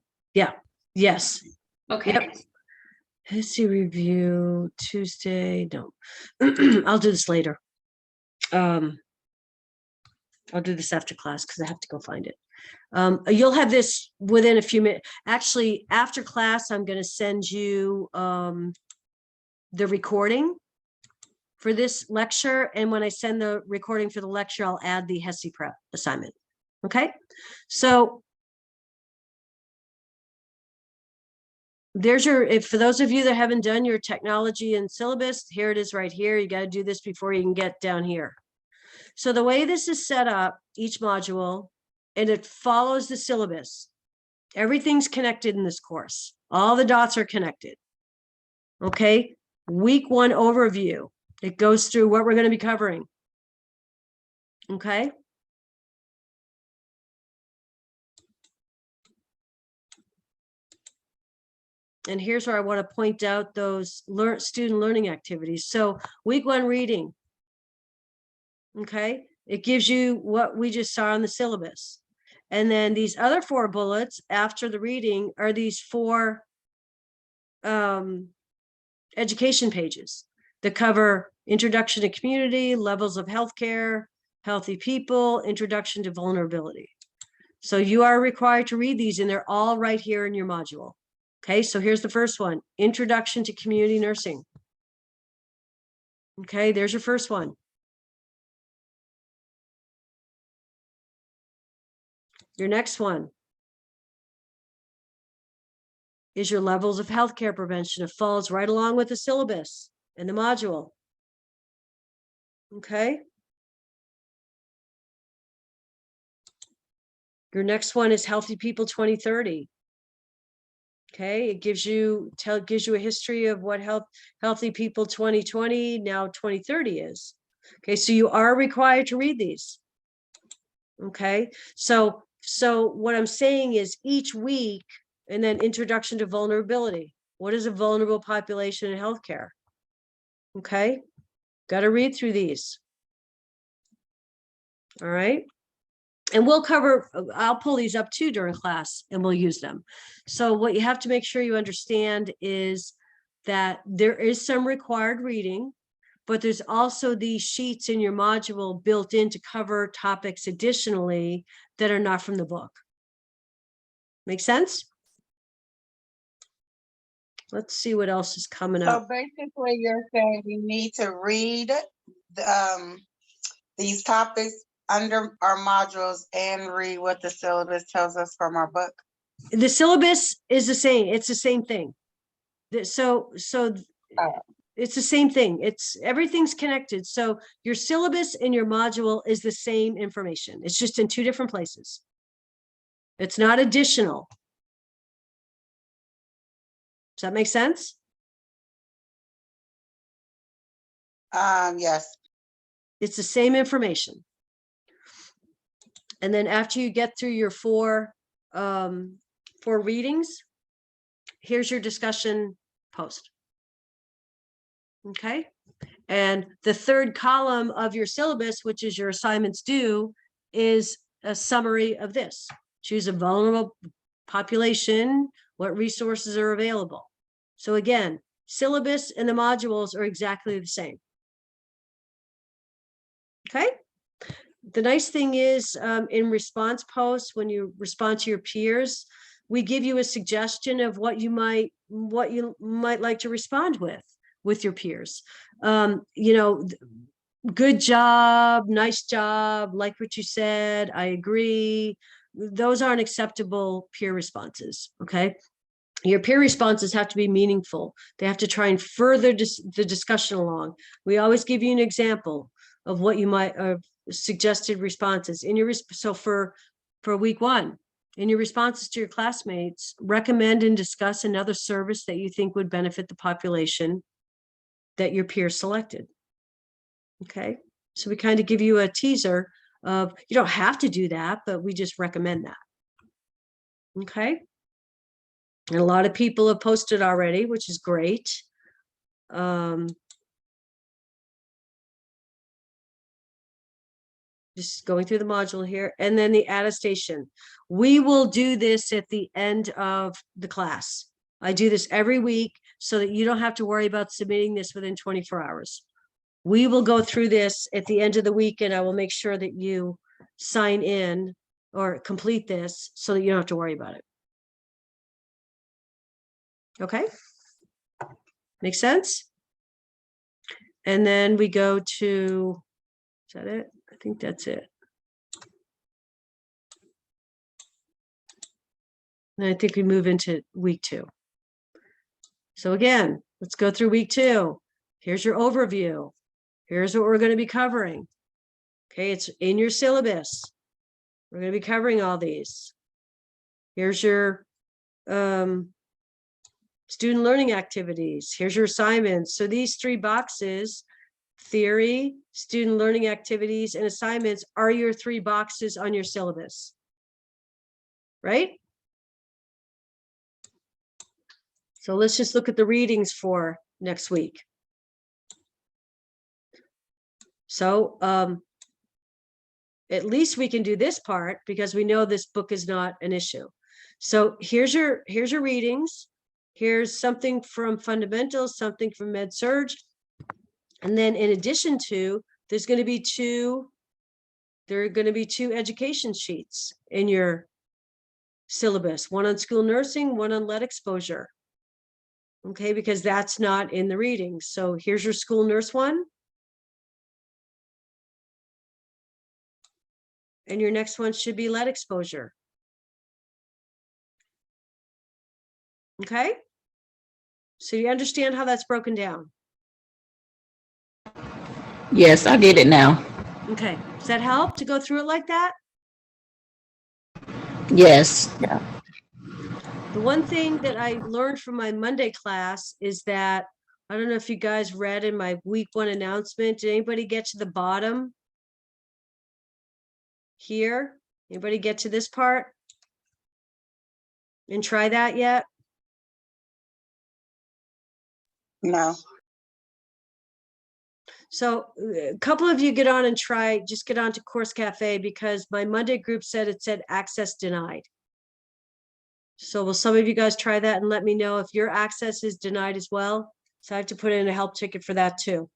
Speaker 1: Yes.
Speaker 6: Okay.
Speaker 1: Yep. History review Tuesday. No, I'll do this later. I'll do this after class because I have to go find it. You'll have this within a few minutes. Actually, after class, I'm going to send you the recording for this lecture. And when I send the recording for the lecture, I'll add the Hessy prep assignment. Okay. So there's for those of you that haven't done your technology and syllabus, here it is right here. You got to do this before you can get down here. So the way this is set up, each module, and it follows the syllabus. Everything's connected in this course. All the dots are connected. Okay. Week 1 overview. It goes through what we're going to be covering. Okay. And here's where I want to point out those student learning activities. So week 1 reading. Okay. It gives you what we just saw on the syllabus. And then these other 4 bullets after the reading are these 4 education pages that cover introduction to community, levels of healthcare, healthy people, introduction to vulnerability. So you are required to read these and they're all right here in your module. Okay, so here's the first one, introduction to community nursing. Okay, there's your first one. Your next one is your levels of healthcare prevention. It falls right along with the syllabus and the module. Okay. Your next one is Healthy People 2030. Okay, it gives you a history of what Healthy People 2020 now 2030 is. Okay, so you are required to read these. Okay, so So what I'm saying is each week, and then introduction to vulnerability. What is a vulnerable population in healthcare? Okay, got to read through these. All right. And we'll cover, I'll pull these up too during class and we'll use them. So what you have to make sure you understand is that there is some required reading, but there's also these sheets in your module built in to cover topics additionally that are not from the book. Make sense? Let's see what else is coming
Speaker 7: So
Speaker 1: up.
Speaker 7: basically, you're saying we need to read these topics under our modules and read what the syllabus tells us from our book.
Speaker 1: The syllabus is the same. It's the same thing. So it's the same thing. It's everything's connected. So your syllabus and your module is the same information. It's just in two different places. It's not additional. Does that make sense?
Speaker 7: Yes.
Speaker 1: It's the same information. And then after you get through your four readings, here's your discussion post. Okay. And the third column of your syllabus, which is your assignments due, is a summary of this. Choose a vulnerable population, what resources are available. So again, syllabus and the modules are exactly the same. Okay. The nice thing is in response posts, when you respond to your peers, we give you a suggestion of what you might like to respond with your peers. You know, good job, nice job, like what you said, I agree. Those aren't acceptable peer responses. Okay. Your peer responses have to be meaningful. They have to try and further the discussion along. We always give you an example of what you might suggested responses in your so for week 1, in your responses to your classmates, recommend and discuss another service that you think would benefit the population that your peer selected. Okay, so we kind of give you a teaser of, you don't have to do that, but we just recommend that. Okay, and a lot of people have posted already, which is great. Just going through the module here, and then the attestation. We will do this at the end of the class. I do this every week so that you don't have to worry about submitting this within 24 hours. We will go through this at the end of the week, and I will make sure that you sign in or complete this so that you don't have to worry about it. Okay? Make sense? And then we go to, is that it? I think that's it. And I think we move into week 2. So again, let's go through week 2. Here's your overview. Here's what we're going to be covering. Okay, it's in your syllabus. We're going to be covering all these. Here's your student learning activities. Here's your assignments. So these 3 boxes, theory, student learning activities, and assignments, are your 3 boxes on your syllabus, right? So let's just look at the readings for next week. So at least we can do this part because we know this book is not an issue. So here's your readings. Here's something from fundamentals, something from med surg. And then in addition to, there's going to be 2 education sheets in your syllabus, one on school nursing, one on lead exposure. Okay, because that's not in the readings. So here's your school nurse one. And your next one should be lead exposure. Okay. So you understand how that's broken down?
Speaker 3: Yes, I get it now.
Speaker 1: Okay. Does that help to go through it like that?
Speaker 3: Yes.
Speaker 1: The one thing that I learned from my Monday class is that, I don't know if you guys read in my week 1 announcement, did anybody get to the bottom here Anybody get to this part? And try that yet?
Speaker 7: No.
Speaker 1: So a couple of you get on and try, just get on to Course Cafe because my Monday group said it said access denied. So will some of you guys try that and let me know if your access is denied as well? So I have to put in a help ticket for that too.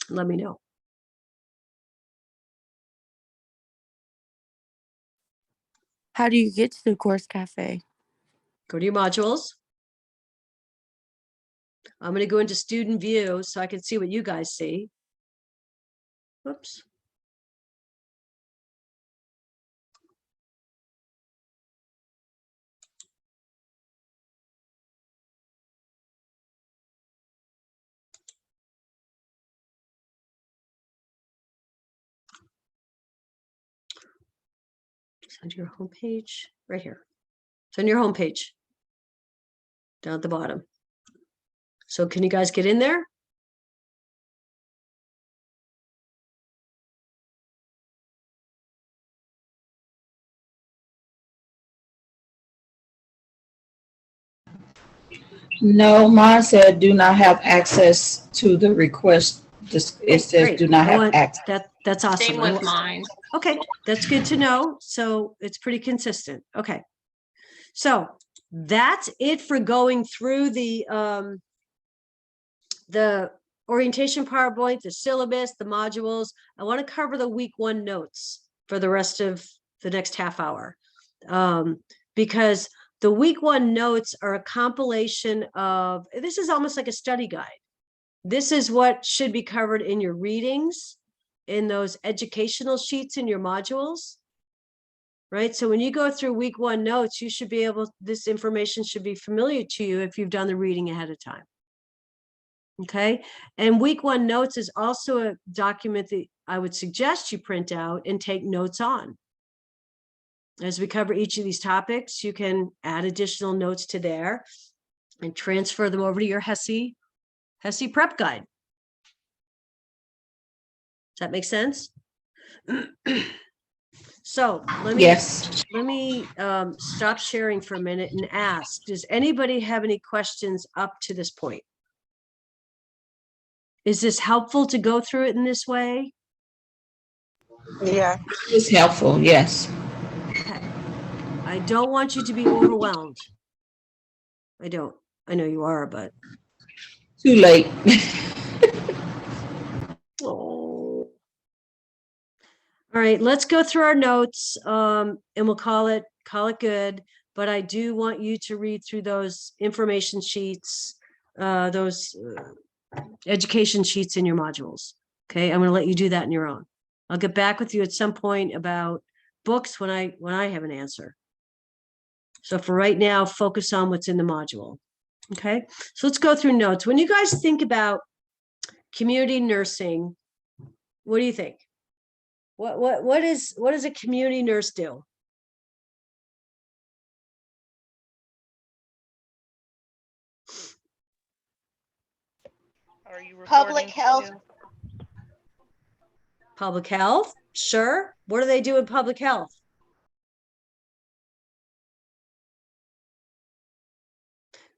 Speaker 1: Let me know.
Speaker 2: How do you get to the Course Cafe?
Speaker 1: Go to your modules. I'm going to go into student view so I can see what you guys see. Whoops. It's on your homepage right here. It's on your homepage down at the bottom. So can you guys get in there?
Speaker 3: No, mine said do not have access to the request. It says
Speaker 1: Great.
Speaker 3: do not
Speaker 1: I
Speaker 3: have
Speaker 1: want-
Speaker 3: access.
Speaker 1: That's awesome.
Speaker 6: Same
Speaker 1: I
Speaker 6: with
Speaker 1: want-
Speaker 6: mine.
Speaker 1: Okay, that's good to know. So it's pretty consistent. Okay. So that's it for going through the orientation PowerPoint, the syllabus, the modules. I want to cover the week 1 notes for the rest of the next half hour. Because the week 1 notes are a compilation of, this is almost like a study guide. This is what should be covered in your readings, in those educational sheets in your modules, right? So when you go through week 1 notes, you should be able, this information should be familiar to you if you've done the reading ahead of time. Okay. And week 1 notes is also a document that I would suggest you print out and take notes on. As we cover each of these topics, you can add additional notes to there and transfer them over to your Hessy prep guide. Does that make sense? So
Speaker 3: Yes.
Speaker 1: let me stop sharing for a minute and ask, does anybody have any questions up to this point? Is this helpful to go through it in this way?
Speaker 7: Yeah.
Speaker 3: It's helpful. Yes.
Speaker 1: Okay. I don't want you to be overwhelmed. I don't. I know you are, but.
Speaker 3: Too late.
Speaker 1: Oh. All right, let's go through our notes and we'll call it good. But I do want you to read through those information sheets, those education sheets in your modules. Okay, I'm going to let you do that in your own. I'll get back with you at some point about books when I have an answer. So for right now, focus on what's in the module. Okay, so let's go through notes. When you guys think about community nursing, what do you think? What does a community nurse do?
Speaker 4: Are you
Speaker 5: Public
Speaker 4: reporting
Speaker 5: health.
Speaker 4: to-
Speaker 1: Public health? Sure. What do they do in public health?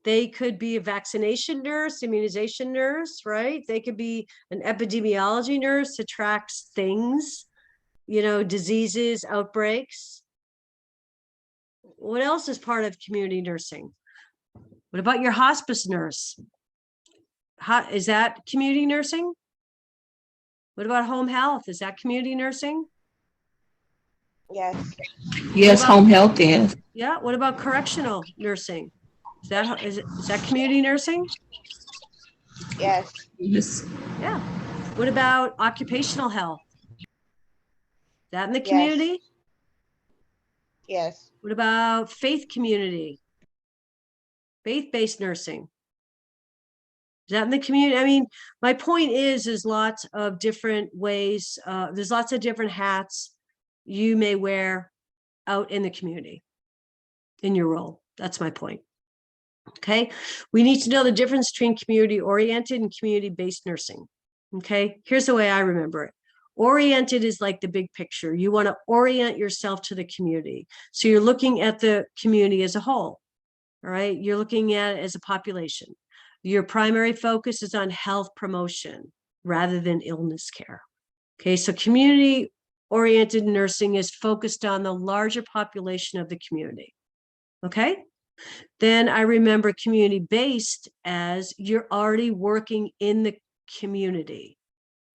Speaker 1: They could be a vaccination nurse, immunization nurse, right? They could be an epidemiology nurse that tracks things, diseases, outbreaks. What else is part of community nursing? What about your hospice nurse? Is that community nursing? What about home health? Is that community nursing?
Speaker 5: Yes.
Speaker 3: Yes, home health is.
Speaker 1: Yeah. What about correctional nursing? Is that community nursing?
Speaker 5: Yes.
Speaker 3: Yes.
Speaker 1: Yeah. What about occupational health? That in the
Speaker 5: Yes.
Speaker 1: community?
Speaker 5: Yes.
Speaker 1: What about faith community? Faith-based nursing? Is that in the community? I mean, my point is lots of different ways. There's lots of different hats you may wear out in the community in your role. That's my point. Okay, we need to know the difference between community-oriented and community-based nursing. Okay, here's the way I remember it. Oriented is like the big picture. You want to orient yourself to the community. So you're looking at the community as a whole. All right, you're looking at it as a population. Your primary focus is on health promotion rather than illness care. Okay, so community-oriented nursing is focused on the larger population of the community. Okay, then I remember community-based as you're already working in the community.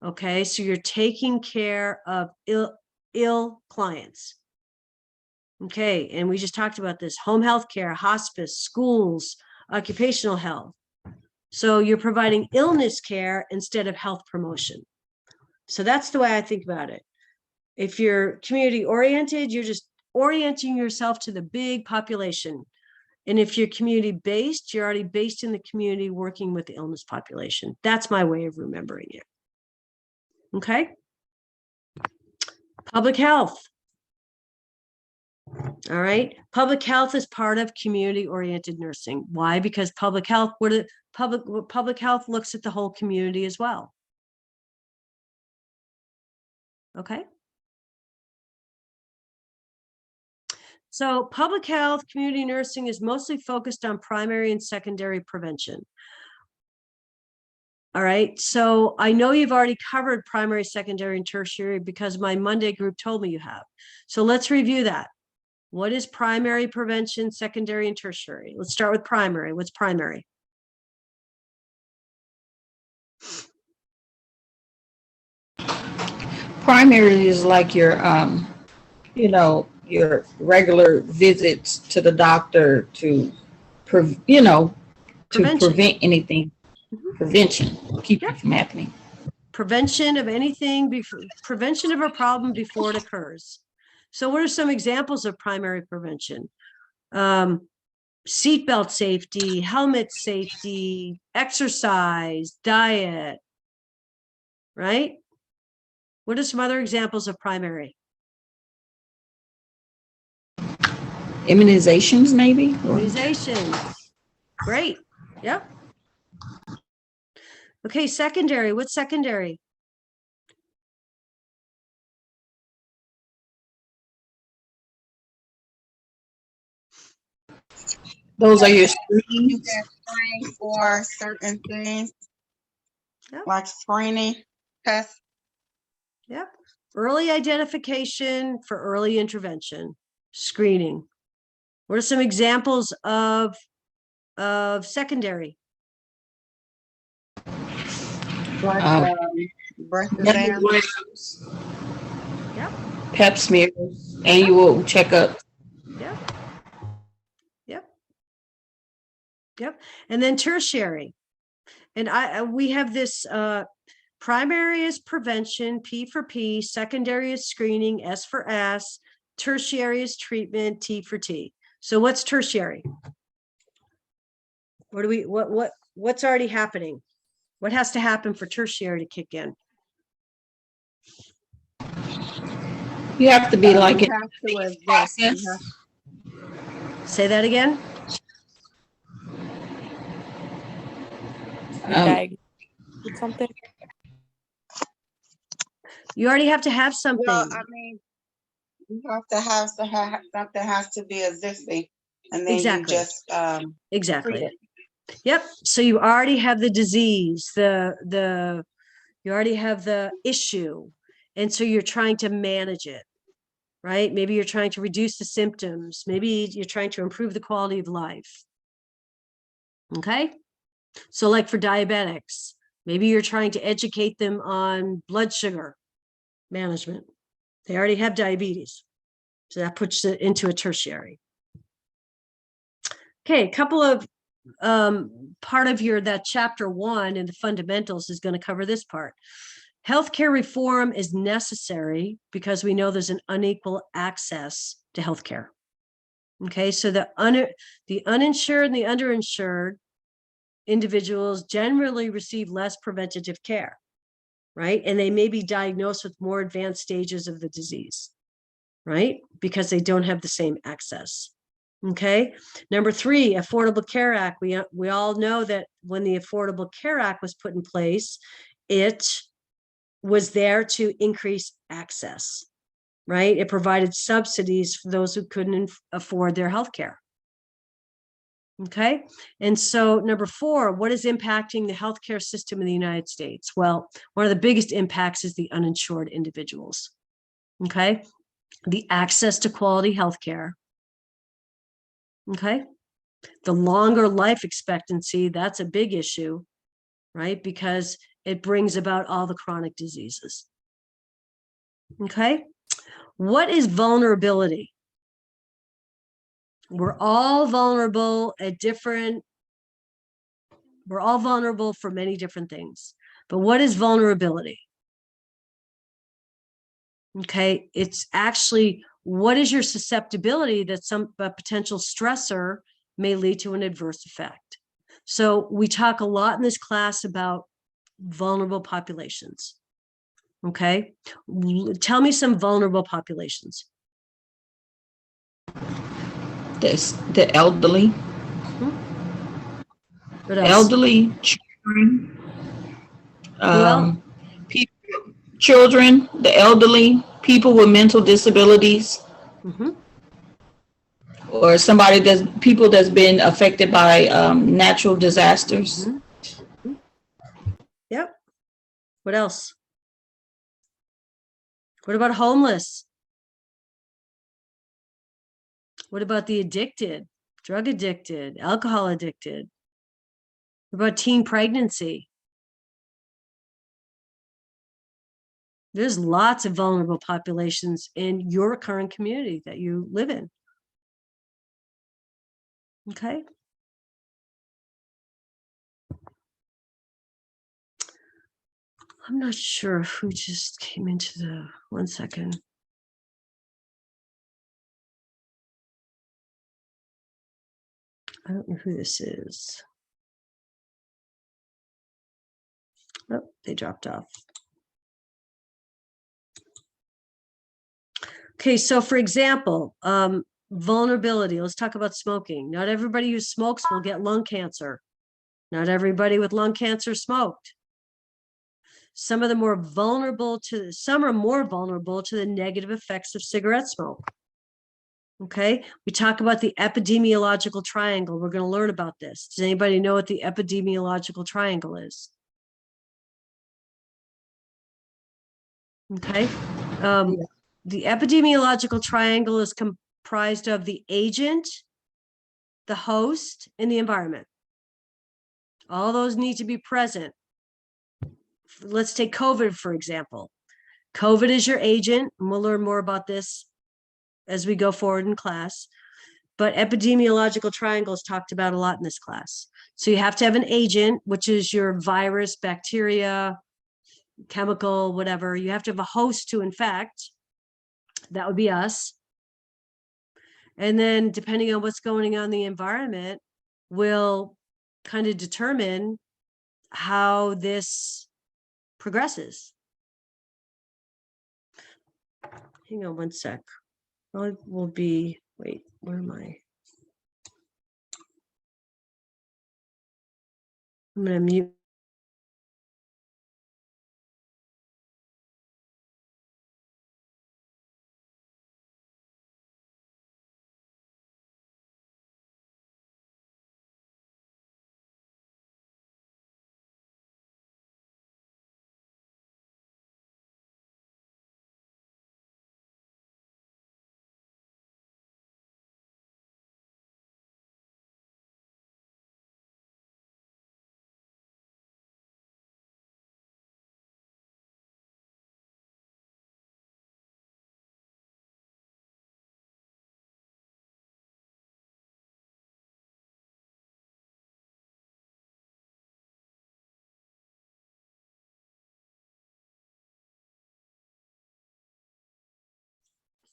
Speaker 1: Okay, so you're taking care of ill clients. Okay, and we just talked about this: home health care, hospice, schools, occupational health. So you're providing illness care instead of health promotion. So that's the way I think about it. If you're community oriented, you're just orienting yourself to the big population. And if you're community based, you're already based in the community working with the illness population. That's my way of remembering it. Okay. Public health. All right. Public health is part of community-oriented nursing. Why? Because public health, public health looks at the whole community as well. Okay. So public health, community nursing is mostly focused on primary and secondary prevention. All right. So I know you've already covered primary, secondary, and tertiary because my Monday group told me you have. So let's review that. What is primary prevention, secondary, and tertiary? Let's start with primary. What's primary?
Speaker 3: Primary is like your, your regular visits to the doctor to, to
Speaker 1: Prevention.
Speaker 3: prevent anything.
Speaker 1: Mhm.
Speaker 3: Prevention, keep
Speaker 1: Yep.
Speaker 3: it from happening.
Speaker 1: Prevention of anything, prevention of a problem before it occurs. So what are some examples of primary prevention? Seatbelt safety, helmet safety, exercise, diet, right? What are some other examples of primary?
Speaker 3: Immunizations, maybe?
Speaker 1: Immunizations. Great. Yep. Okay, secondary. What's secondary?
Speaker 3: Those are your
Speaker 7: You
Speaker 3: screens.
Speaker 7: can screen for certain things.
Speaker 1: Yep.
Speaker 7: Like screening tests.
Speaker 1: Yep. Early identification for early intervention, screening. What are some examples of secondary?
Speaker 7: Like
Speaker 3: Um,
Speaker 7: breath exam.
Speaker 3: mammograms,
Speaker 1: Yep.
Speaker 3: pap smears, annual checkup.
Speaker 1: Yep. Yep. Yep. And then tertiary. And we have this primary is prevention, P for P, secondary is screening, S for S, tertiary is treatment, T for T. So what's tertiary? What's already happening? What has to happen for tertiary to kick in?
Speaker 3: You have to be like
Speaker 7: You
Speaker 3: in
Speaker 7: have to
Speaker 3: the
Speaker 7: invest.
Speaker 3: process.
Speaker 7: You have-
Speaker 1: Say that again.
Speaker 2: Diagnose with something.
Speaker 1: You already have to have something.
Speaker 7: Well, I mean, you have to have something has to be existing, and then
Speaker 1: Exactly.
Speaker 7: you just
Speaker 1: Exactly.
Speaker 7: treat it.
Speaker 1: Yep. So you already have the disease, you already have the issue. And so you're trying to manage it, right? Maybe you're trying to reduce the symptoms. Maybe you're trying to improve the quality of life. Okay. So like for diabetics, maybe you're trying to educate them on blood sugar management. They already have diabetes. So that puts it into a tertiary. Okay, a couple of part of that chapter 1 in the fundamentals is going to cover this part. Healthcare reform is necessary because we know there's an unequal access to healthcare. Okay, so the uninsured and the underinsured individuals generally receive less preventative care, right? And they may be diagnosed with more advanced stages of the disease, right? Because they don't have the same access. Okay. Number 3, Affordable Care Act. We all know that when the Affordable Care Act was put in place, it was there to increase access, right? It provided subsidies for those who couldn't afford their health care. Okay. And so number 4, what is impacting the healthcare system in the United States? Well, one of the biggest impacts is the uninsured individuals. Okay. The access to quality healthcare. Okay. The longer life expectancy, that's a big issue, right? Because it brings about all the chronic diseases. Okay. What is vulnerability? We're all vulnerable for many different things. But what is vulnerability? Okay, it's actually what is your susceptibility that a potential stressor may lead to an adverse effect. So we talk a lot in this class about vulnerable populations. Okay, tell me some vulnerable populations.
Speaker 3: The elderly,
Speaker 1: What else?
Speaker 3: elderly, children,
Speaker 1: Well,
Speaker 3: children, the elderly, people with mental disabilities, or people that's been affected by natural disasters.
Speaker 1: Yep. What else? What about homeless? What about the addicted, drug addicted, alcohol addicted? What about teen pregnancy? There's lots of vulnerable populations in your current community that you live in. Okay. I'm not sure who just came into the, 1 second. I don't know who this is. Oh, they dropped off. Okay, so for example, vulnerability. Let's talk about smoking. Not everybody who smokes will get lung cancer. Not everybody with lung cancer smoked. Some are more vulnerable to the negative effects of cigarette smoke. Okay, we talk about the epidemiological triangle. We're going to learn about this. Does anybody know what the epidemiological triangle is? Okay. The epidemiological triangle is comprised of the agent, the host, and the environment. All those need to be present. Let's take COVID, for example. COVID is your agent, and we'll learn more about this as we go forward in class. But epidemiological triangles talked about a lot in this class. So you have to have an agent, which is your virus, bacteria, chemical, whatever. You have to have a host to infect. That would be us. And then depending on what's going on in the environment will kind of determine how this progresses. Hang on 1 sec. It will be, wait, where am I? I'm going to mute.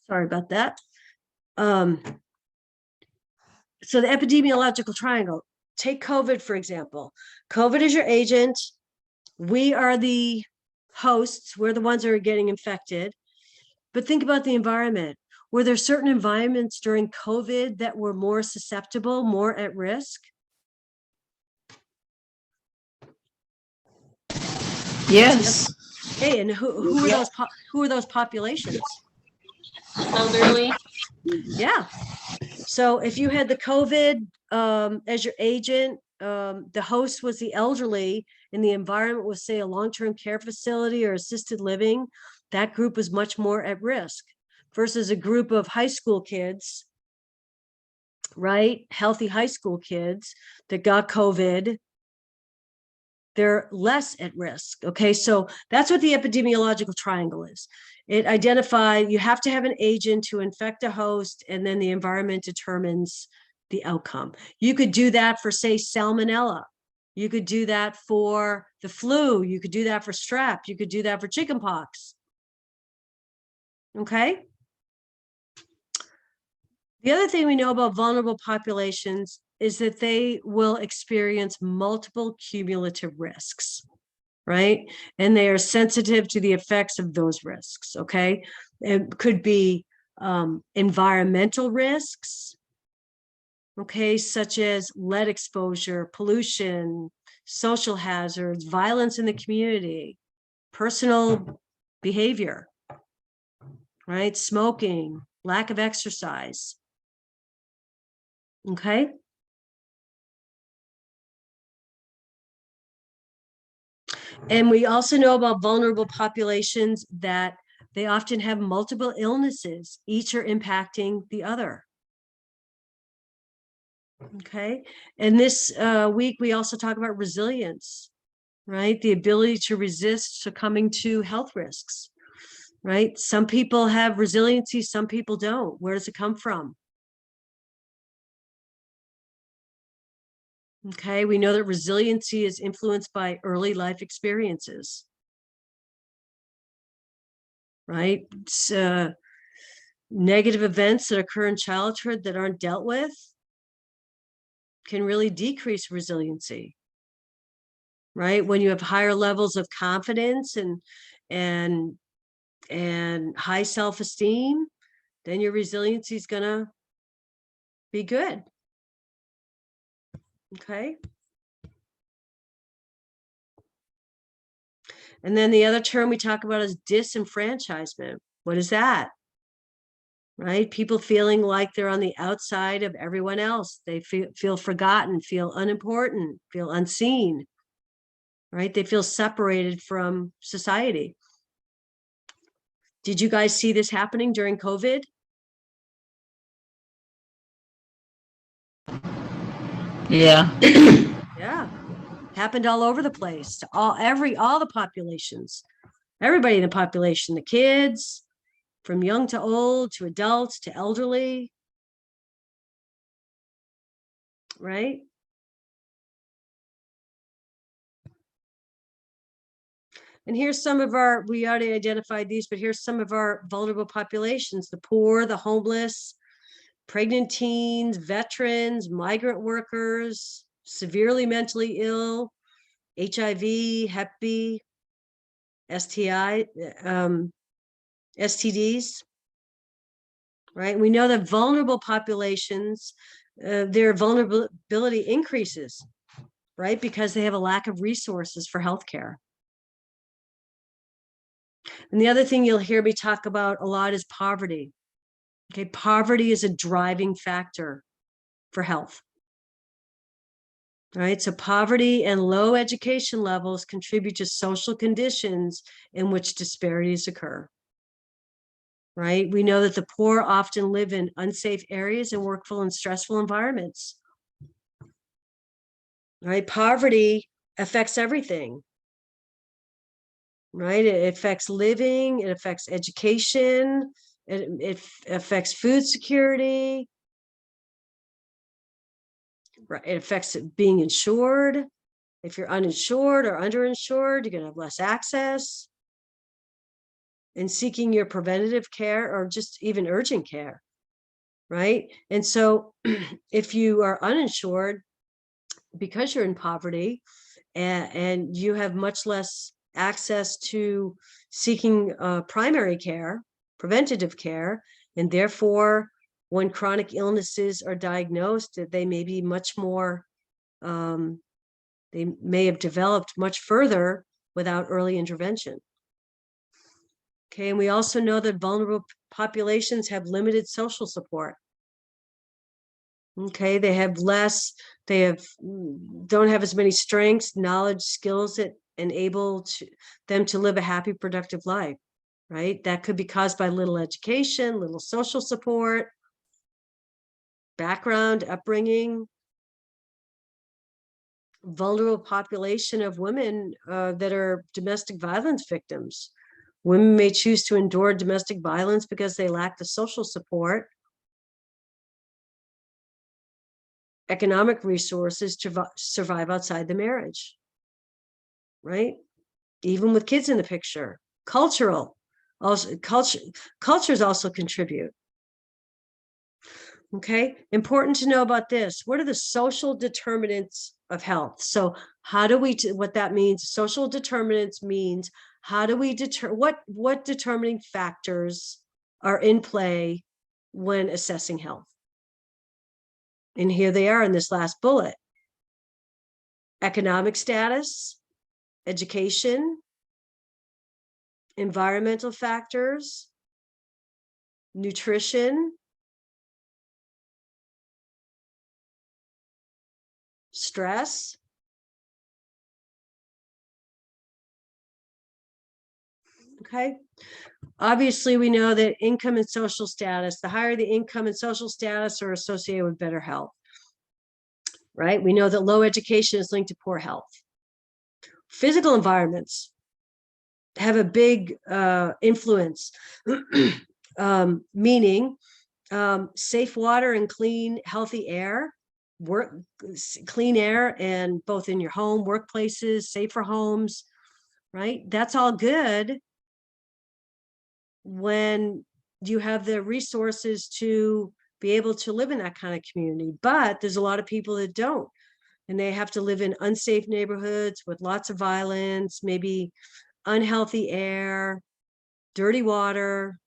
Speaker 1: Sorry about that. So the epidemiological triangle, take COVID, for example. COVID is your agent. We are the hosts. We're the ones that are getting infected. But think about the environment. Were there certain environments during COVID that were more susceptible, more at risk?
Speaker 3: Yes.
Speaker 1: Hey, and who are those populations?
Speaker 6: Elderly.
Speaker 1: Yeah. So if you had the COVID as your agent, the host was the elderly, and the environment was, say, a long-term care facility or assisted living, that group was much more at risk versus a group of high school kids, right? Healthy high school kids that got COVID. They're less at risk. Okay, so that's what the epidemiological triangle is. It identifies, you have to have an agent to infect a host, and then the environment determines the outcome. You could do that for, say, salmonella. You could do that for the flu. You could do that for strep. You could do that for chickenpox. Okay. The other thing we know about vulnerable populations is that they will experience multiple cumulative risks, right? And they are sensitive to the effects of those risks, okay? It could be environmental risks, okay, such as lead exposure, pollution, social hazards, violence in the community, personal behavior, right? Smoking, lack of exercise, okay? And we also know about vulnerable populations that they often have multiple illnesses. Each are impacting the other. Okay. And this week, we also talk about resilience, right? The ability to resist succumbing to health risks, right? Some people have resiliency, some people don't. Where does it come from? Okay, we know that resiliency is influenced by early life experiences, right? It's, negative events that occur in childhood that aren't dealt with can really decrease resiliency, right? When you have higher levels of confidence and high self-esteem, then your resiliency is gonna be good. Okay. And then the other term we talk about is disenfranchisement. What is that? Right? People feeling like they're on the outside of everyone else. They feel forgotten, feel unimportant, feel unseen, right? They feel separated from society. Did you guys see this happening during COVID?
Speaker 3: Yeah.
Speaker 1: Yeah. Happened all over the place, to all the populations, everybody in the population, the kids, from young to old, to adults, to elderly, right? And here's some of our, we already identified these, but here's some of our vulnerable populations: the poor, the homeless, pregnant teens, veterans, migrant workers, severely mentally ill, HIV, Hep B, STI, STDs, right? We know that vulnerable populations, their vulnerability increases, right? Because they have a lack of resources for healthcare. And the other thing you'll hear me talk about a lot is poverty. Okay, poverty is a driving factor for health. All right, so poverty and low education levels contribute to social conditions in which disparities occur. Right, we know that the poor often live in unsafe areas and work in stressful environments. Right, poverty affects everything. Right, it affects living, it affects education, it affects food security. Right, it affects being insured. If you're uninsured or underinsured, you're going to have less access. And seeking your preventative care or just even urgent care, right? And so if you are uninsured because you're in poverty and you have much less access to seeking primary care, preventative care, And therefore, when chronic illnesses are diagnosed, that they may be much more, they may have developed much further without early intervention. Okay, and we also know that vulnerable populations have limited social support. Okay, they have less, they have don't have as many strengths, knowledge, skills that enable them to live a happy, productive life, right? That could be caused by little education, little social support, background, upbringing. Vulnerable population of women that are domestic violence victims. Women may choose to endure domestic violence because they lack the social support, economic resources to survive outside the marriage, right? Even with kids in the picture. Cultures also contribute. Okay, important to know about this. What are the social determinants of health? So how do we, what that means, social determinants means, how do we what determining factors are in play when assessing health? And here they are in this last bullet. Economic status, education, environmental factors, nutrition, stress, okay? Obviously, we know that income and social status, the higher the income and social status are associated with better health, right? We know that low education is linked to poor health. Physical environments have a big influence, meaning safe water and clean, healthy air, clean air, and both in your home, workplaces, safer homes, right? That's all good when you have the resources to be able to live in that kind of community. But there's a lot of people that don't, and they have to live in unsafe neighborhoods with lots of violence, maybe unhealthy air, dirty water,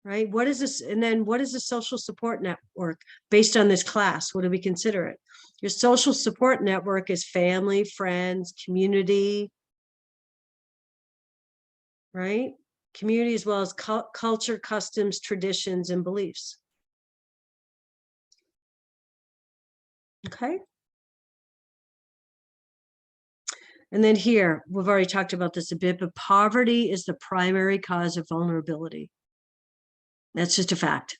Speaker 1: right? What is this? And then what is the social support network based on this class? What do we consider it? Your social support network is family, friends, community, right? Community as well as culture, customs, traditions, and beliefs. Okay. And then here, we've already talked about this a bit, but poverty is the primary cause of vulnerability. That's just a fact.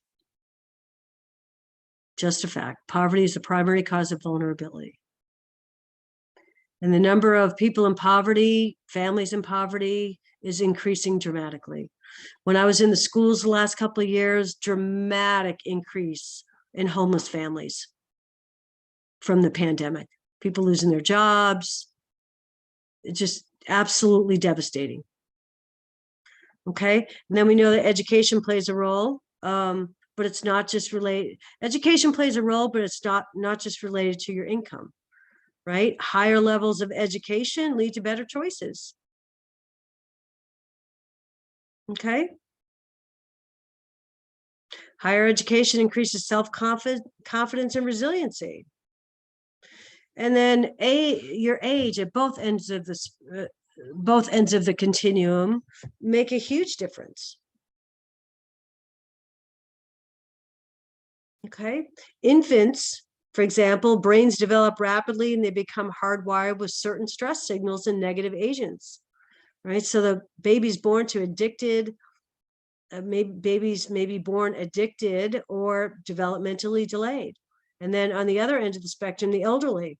Speaker 1: Just a fact. Poverty is the primary cause of vulnerability. And the number of people in poverty, families in poverty, is increasing dramatically. When I was in the schools the last couple of years, dramatic increase in homeless families from the pandemic. People losing their jobs. It's just absolutely devastating. Okay, and then we know that education plays a role, but it's not just related. Education plays a role, but it's not just related to your income, right? Higher levels of education lead to better choices. Okay. Higher education increases self-confidence and resiliency. And then your age at both ends of this, both ends of the continuum make a huge difference. Okay. Infants, for example, brains develop rapidly and they become hardwired with certain stress signals and negative agents, right? So the baby's born to addicted, babies may be born addicted or developmentally delayed. And then on the other end of the spectrum, the elderly,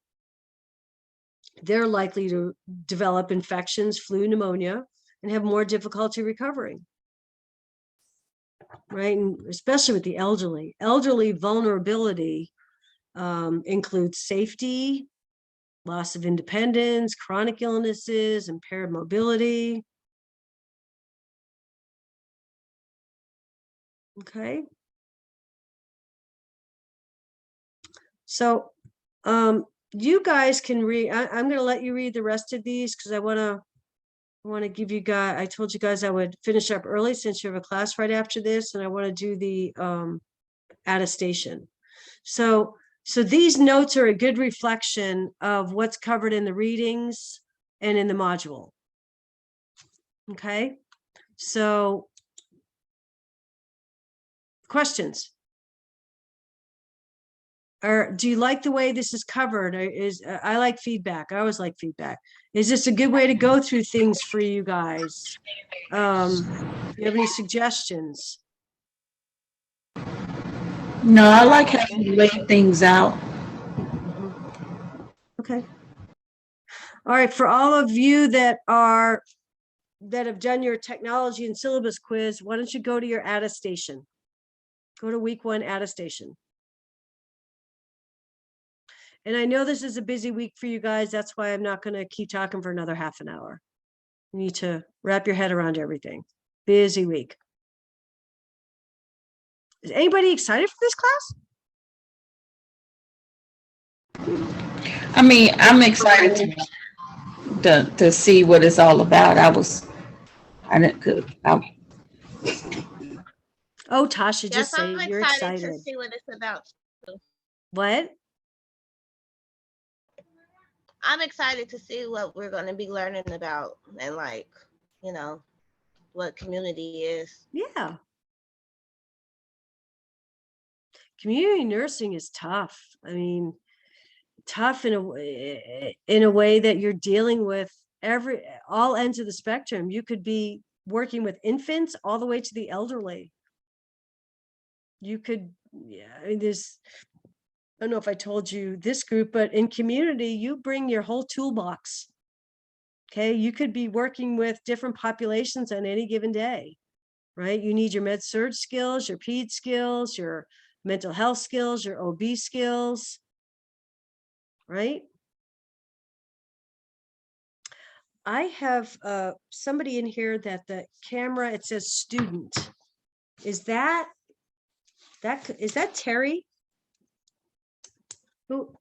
Speaker 1: they're likely to develop infections, flu, pneumonia, and have more difficulty recovering. Right, and especially with the elderly. Elderly vulnerability includes safety, loss of independence, chronic illnesses, impaired mobility. Okay. So you guys can read, I'm going to let you read the rest of these because I want to I want to give you guys, I told you guys I would finish up early since you have a class right after this, and I want to do the attestation. So these notes are a good reflection of what's covered in the readings and in the module. Okay, so questions? Or do you like the way this is covered? Or I like feedback. I always like feedback. Is this a good way to go through things for you guys? Do you have any suggestions?
Speaker 3: No, I like how you lay things out.
Speaker 1: Mhm. Okay. All right, for all of you that have done your technology and syllabus quiz, why don't you go to your attestation? Go to week 1 attestation. And I know this is a busy week for you guys. That's why I'm not going to keep talking for another half an hour. You need to wrap your head around everything. Busy week. Is anybody excited for this class?
Speaker 3: I mean, I'm excited to see what it's all about. I
Speaker 1: Oh, Tasha,
Speaker 5: Yes,
Speaker 1: just say
Speaker 5: I'm
Speaker 1: you're
Speaker 5: excited to
Speaker 1: excited.
Speaker 5: see what it's about.
Speaker 1: What?
Speaker 5: I'm excited to see what we're going to be learning about and what community is.
Speaker 1: Yeah. Community nursing is tough. I mean, tough in a way that you're dealing with all ends of the spectrum. You could be working with infants all the way to the elderly. You could, yeah, I mean, I don't know if I told you this group, but in community, you bring your whole toolbox. Okay, you could be working with different populations on any given day, right? You need your med surg skills, your ped skills, your mental health skills, your OB skills, right? I have somebody in here that the camera, it says student. Is that Terry? Who?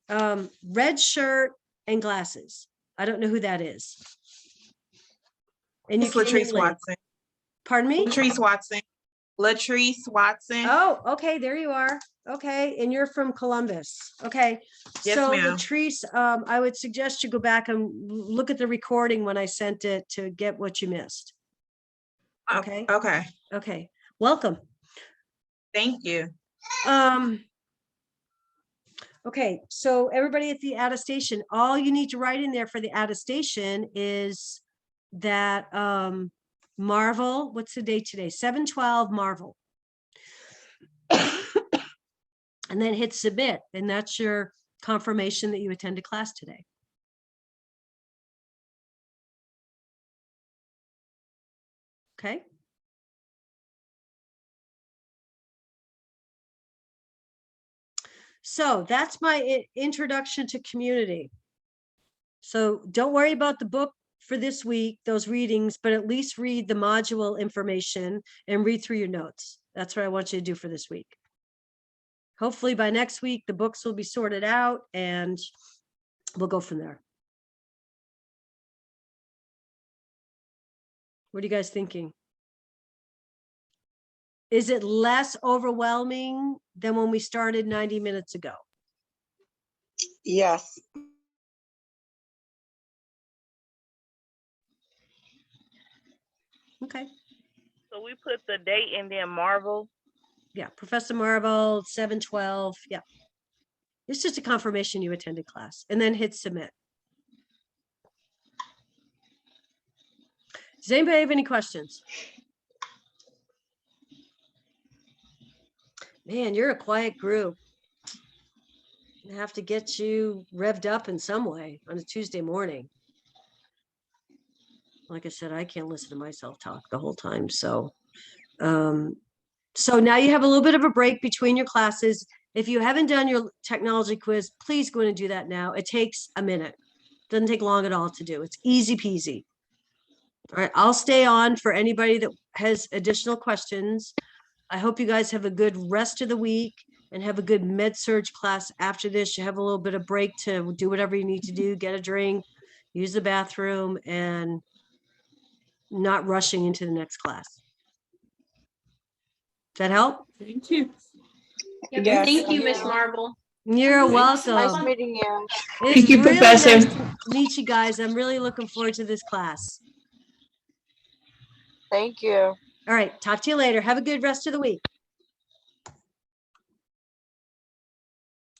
Speaker 1: Red shirt and glasses. I don't know who that is. And
Speaker 8: It's Latrice Watson.
Speaker 1: Pardon me?
Speaker 8: Latrice Watson. Latrice Watson.
Speaker 1: Oh, okay, there you are. Okay, and you're from Columbus. Okay.
Speaker 8: Yes,
Speaker 1: So
Speaker 8: ma'am.
Speaker 1: Latrice, I would suggest you go back and look at the recording when I sent it to get what you missed. Okay.
Speaker 8: Okay.
Speaker 1: Okay. Welcome.
Speaker 8: Thank you.
Speaker 1: Okay, so everybody at the attestation, all you need to write in there for the attestation is that Marvel, what's the date today? 7/12 Marvel. And then hit submit, and that's your confirmation that you attended class today. Okay. So that's my introduction to community. So don't worry about the book for this week, those readings, but at least read the module information and read through your notes. That's what I want you to do for this week. Hopefully by next week, the books will be sorted out and we'll go from there. What are you guys thinking? Is it less overwhelming than when we started 90 minutes ago?
Speaker 7: Yes.
Speaker 1: Okay.
Speaker 9: So we put the date and then Marvel.
Speaker 1: Yeah, Professor Marvel, 7/12. Yeah. It's just a confirmation you attended class and then hit submit. Does anybody have any questions? Man, you're a quiet group. I have to get you revved up in some way on a Tuesday morning. Like I said, I can't listen to myself talk the whole time. So now you have a little bit of a break between your classes. If you haven't done your technology quiz, please go in and do that now. It takes a minute. Doesn't take long at all to do. It's easy peasy. All right, I'll stay on for anybody that has additional questions. I hope you guys have a good rest of the week and have a good med surg class after this. You have a little bit of break to do whatever you need to do, get a drink, use the bathroom, and not rushing into the next class. Does that help?
Speaker 6: Thank you.
Speaker 7: Yes,
Speaker 6: Thank you,
Speaker 7: thank
Speaker 6: Miss
Speaker 7: you.
Speaker 6: Marble.
Speaker 1: You're
Speaker 2: Nice
Speaker 1: welcome.
Speaker 2: meeting you.
Speaker 1: It's
Speaker 3: Thank you,
Speaker 1: really
Speaker 3: Professor.
Speaker 1: nice to meet you guys. I'm really looking forward to this class.
Speaker 2: Thank you.
Speaker 1: All right, talk to you later. Have a good rest of the week.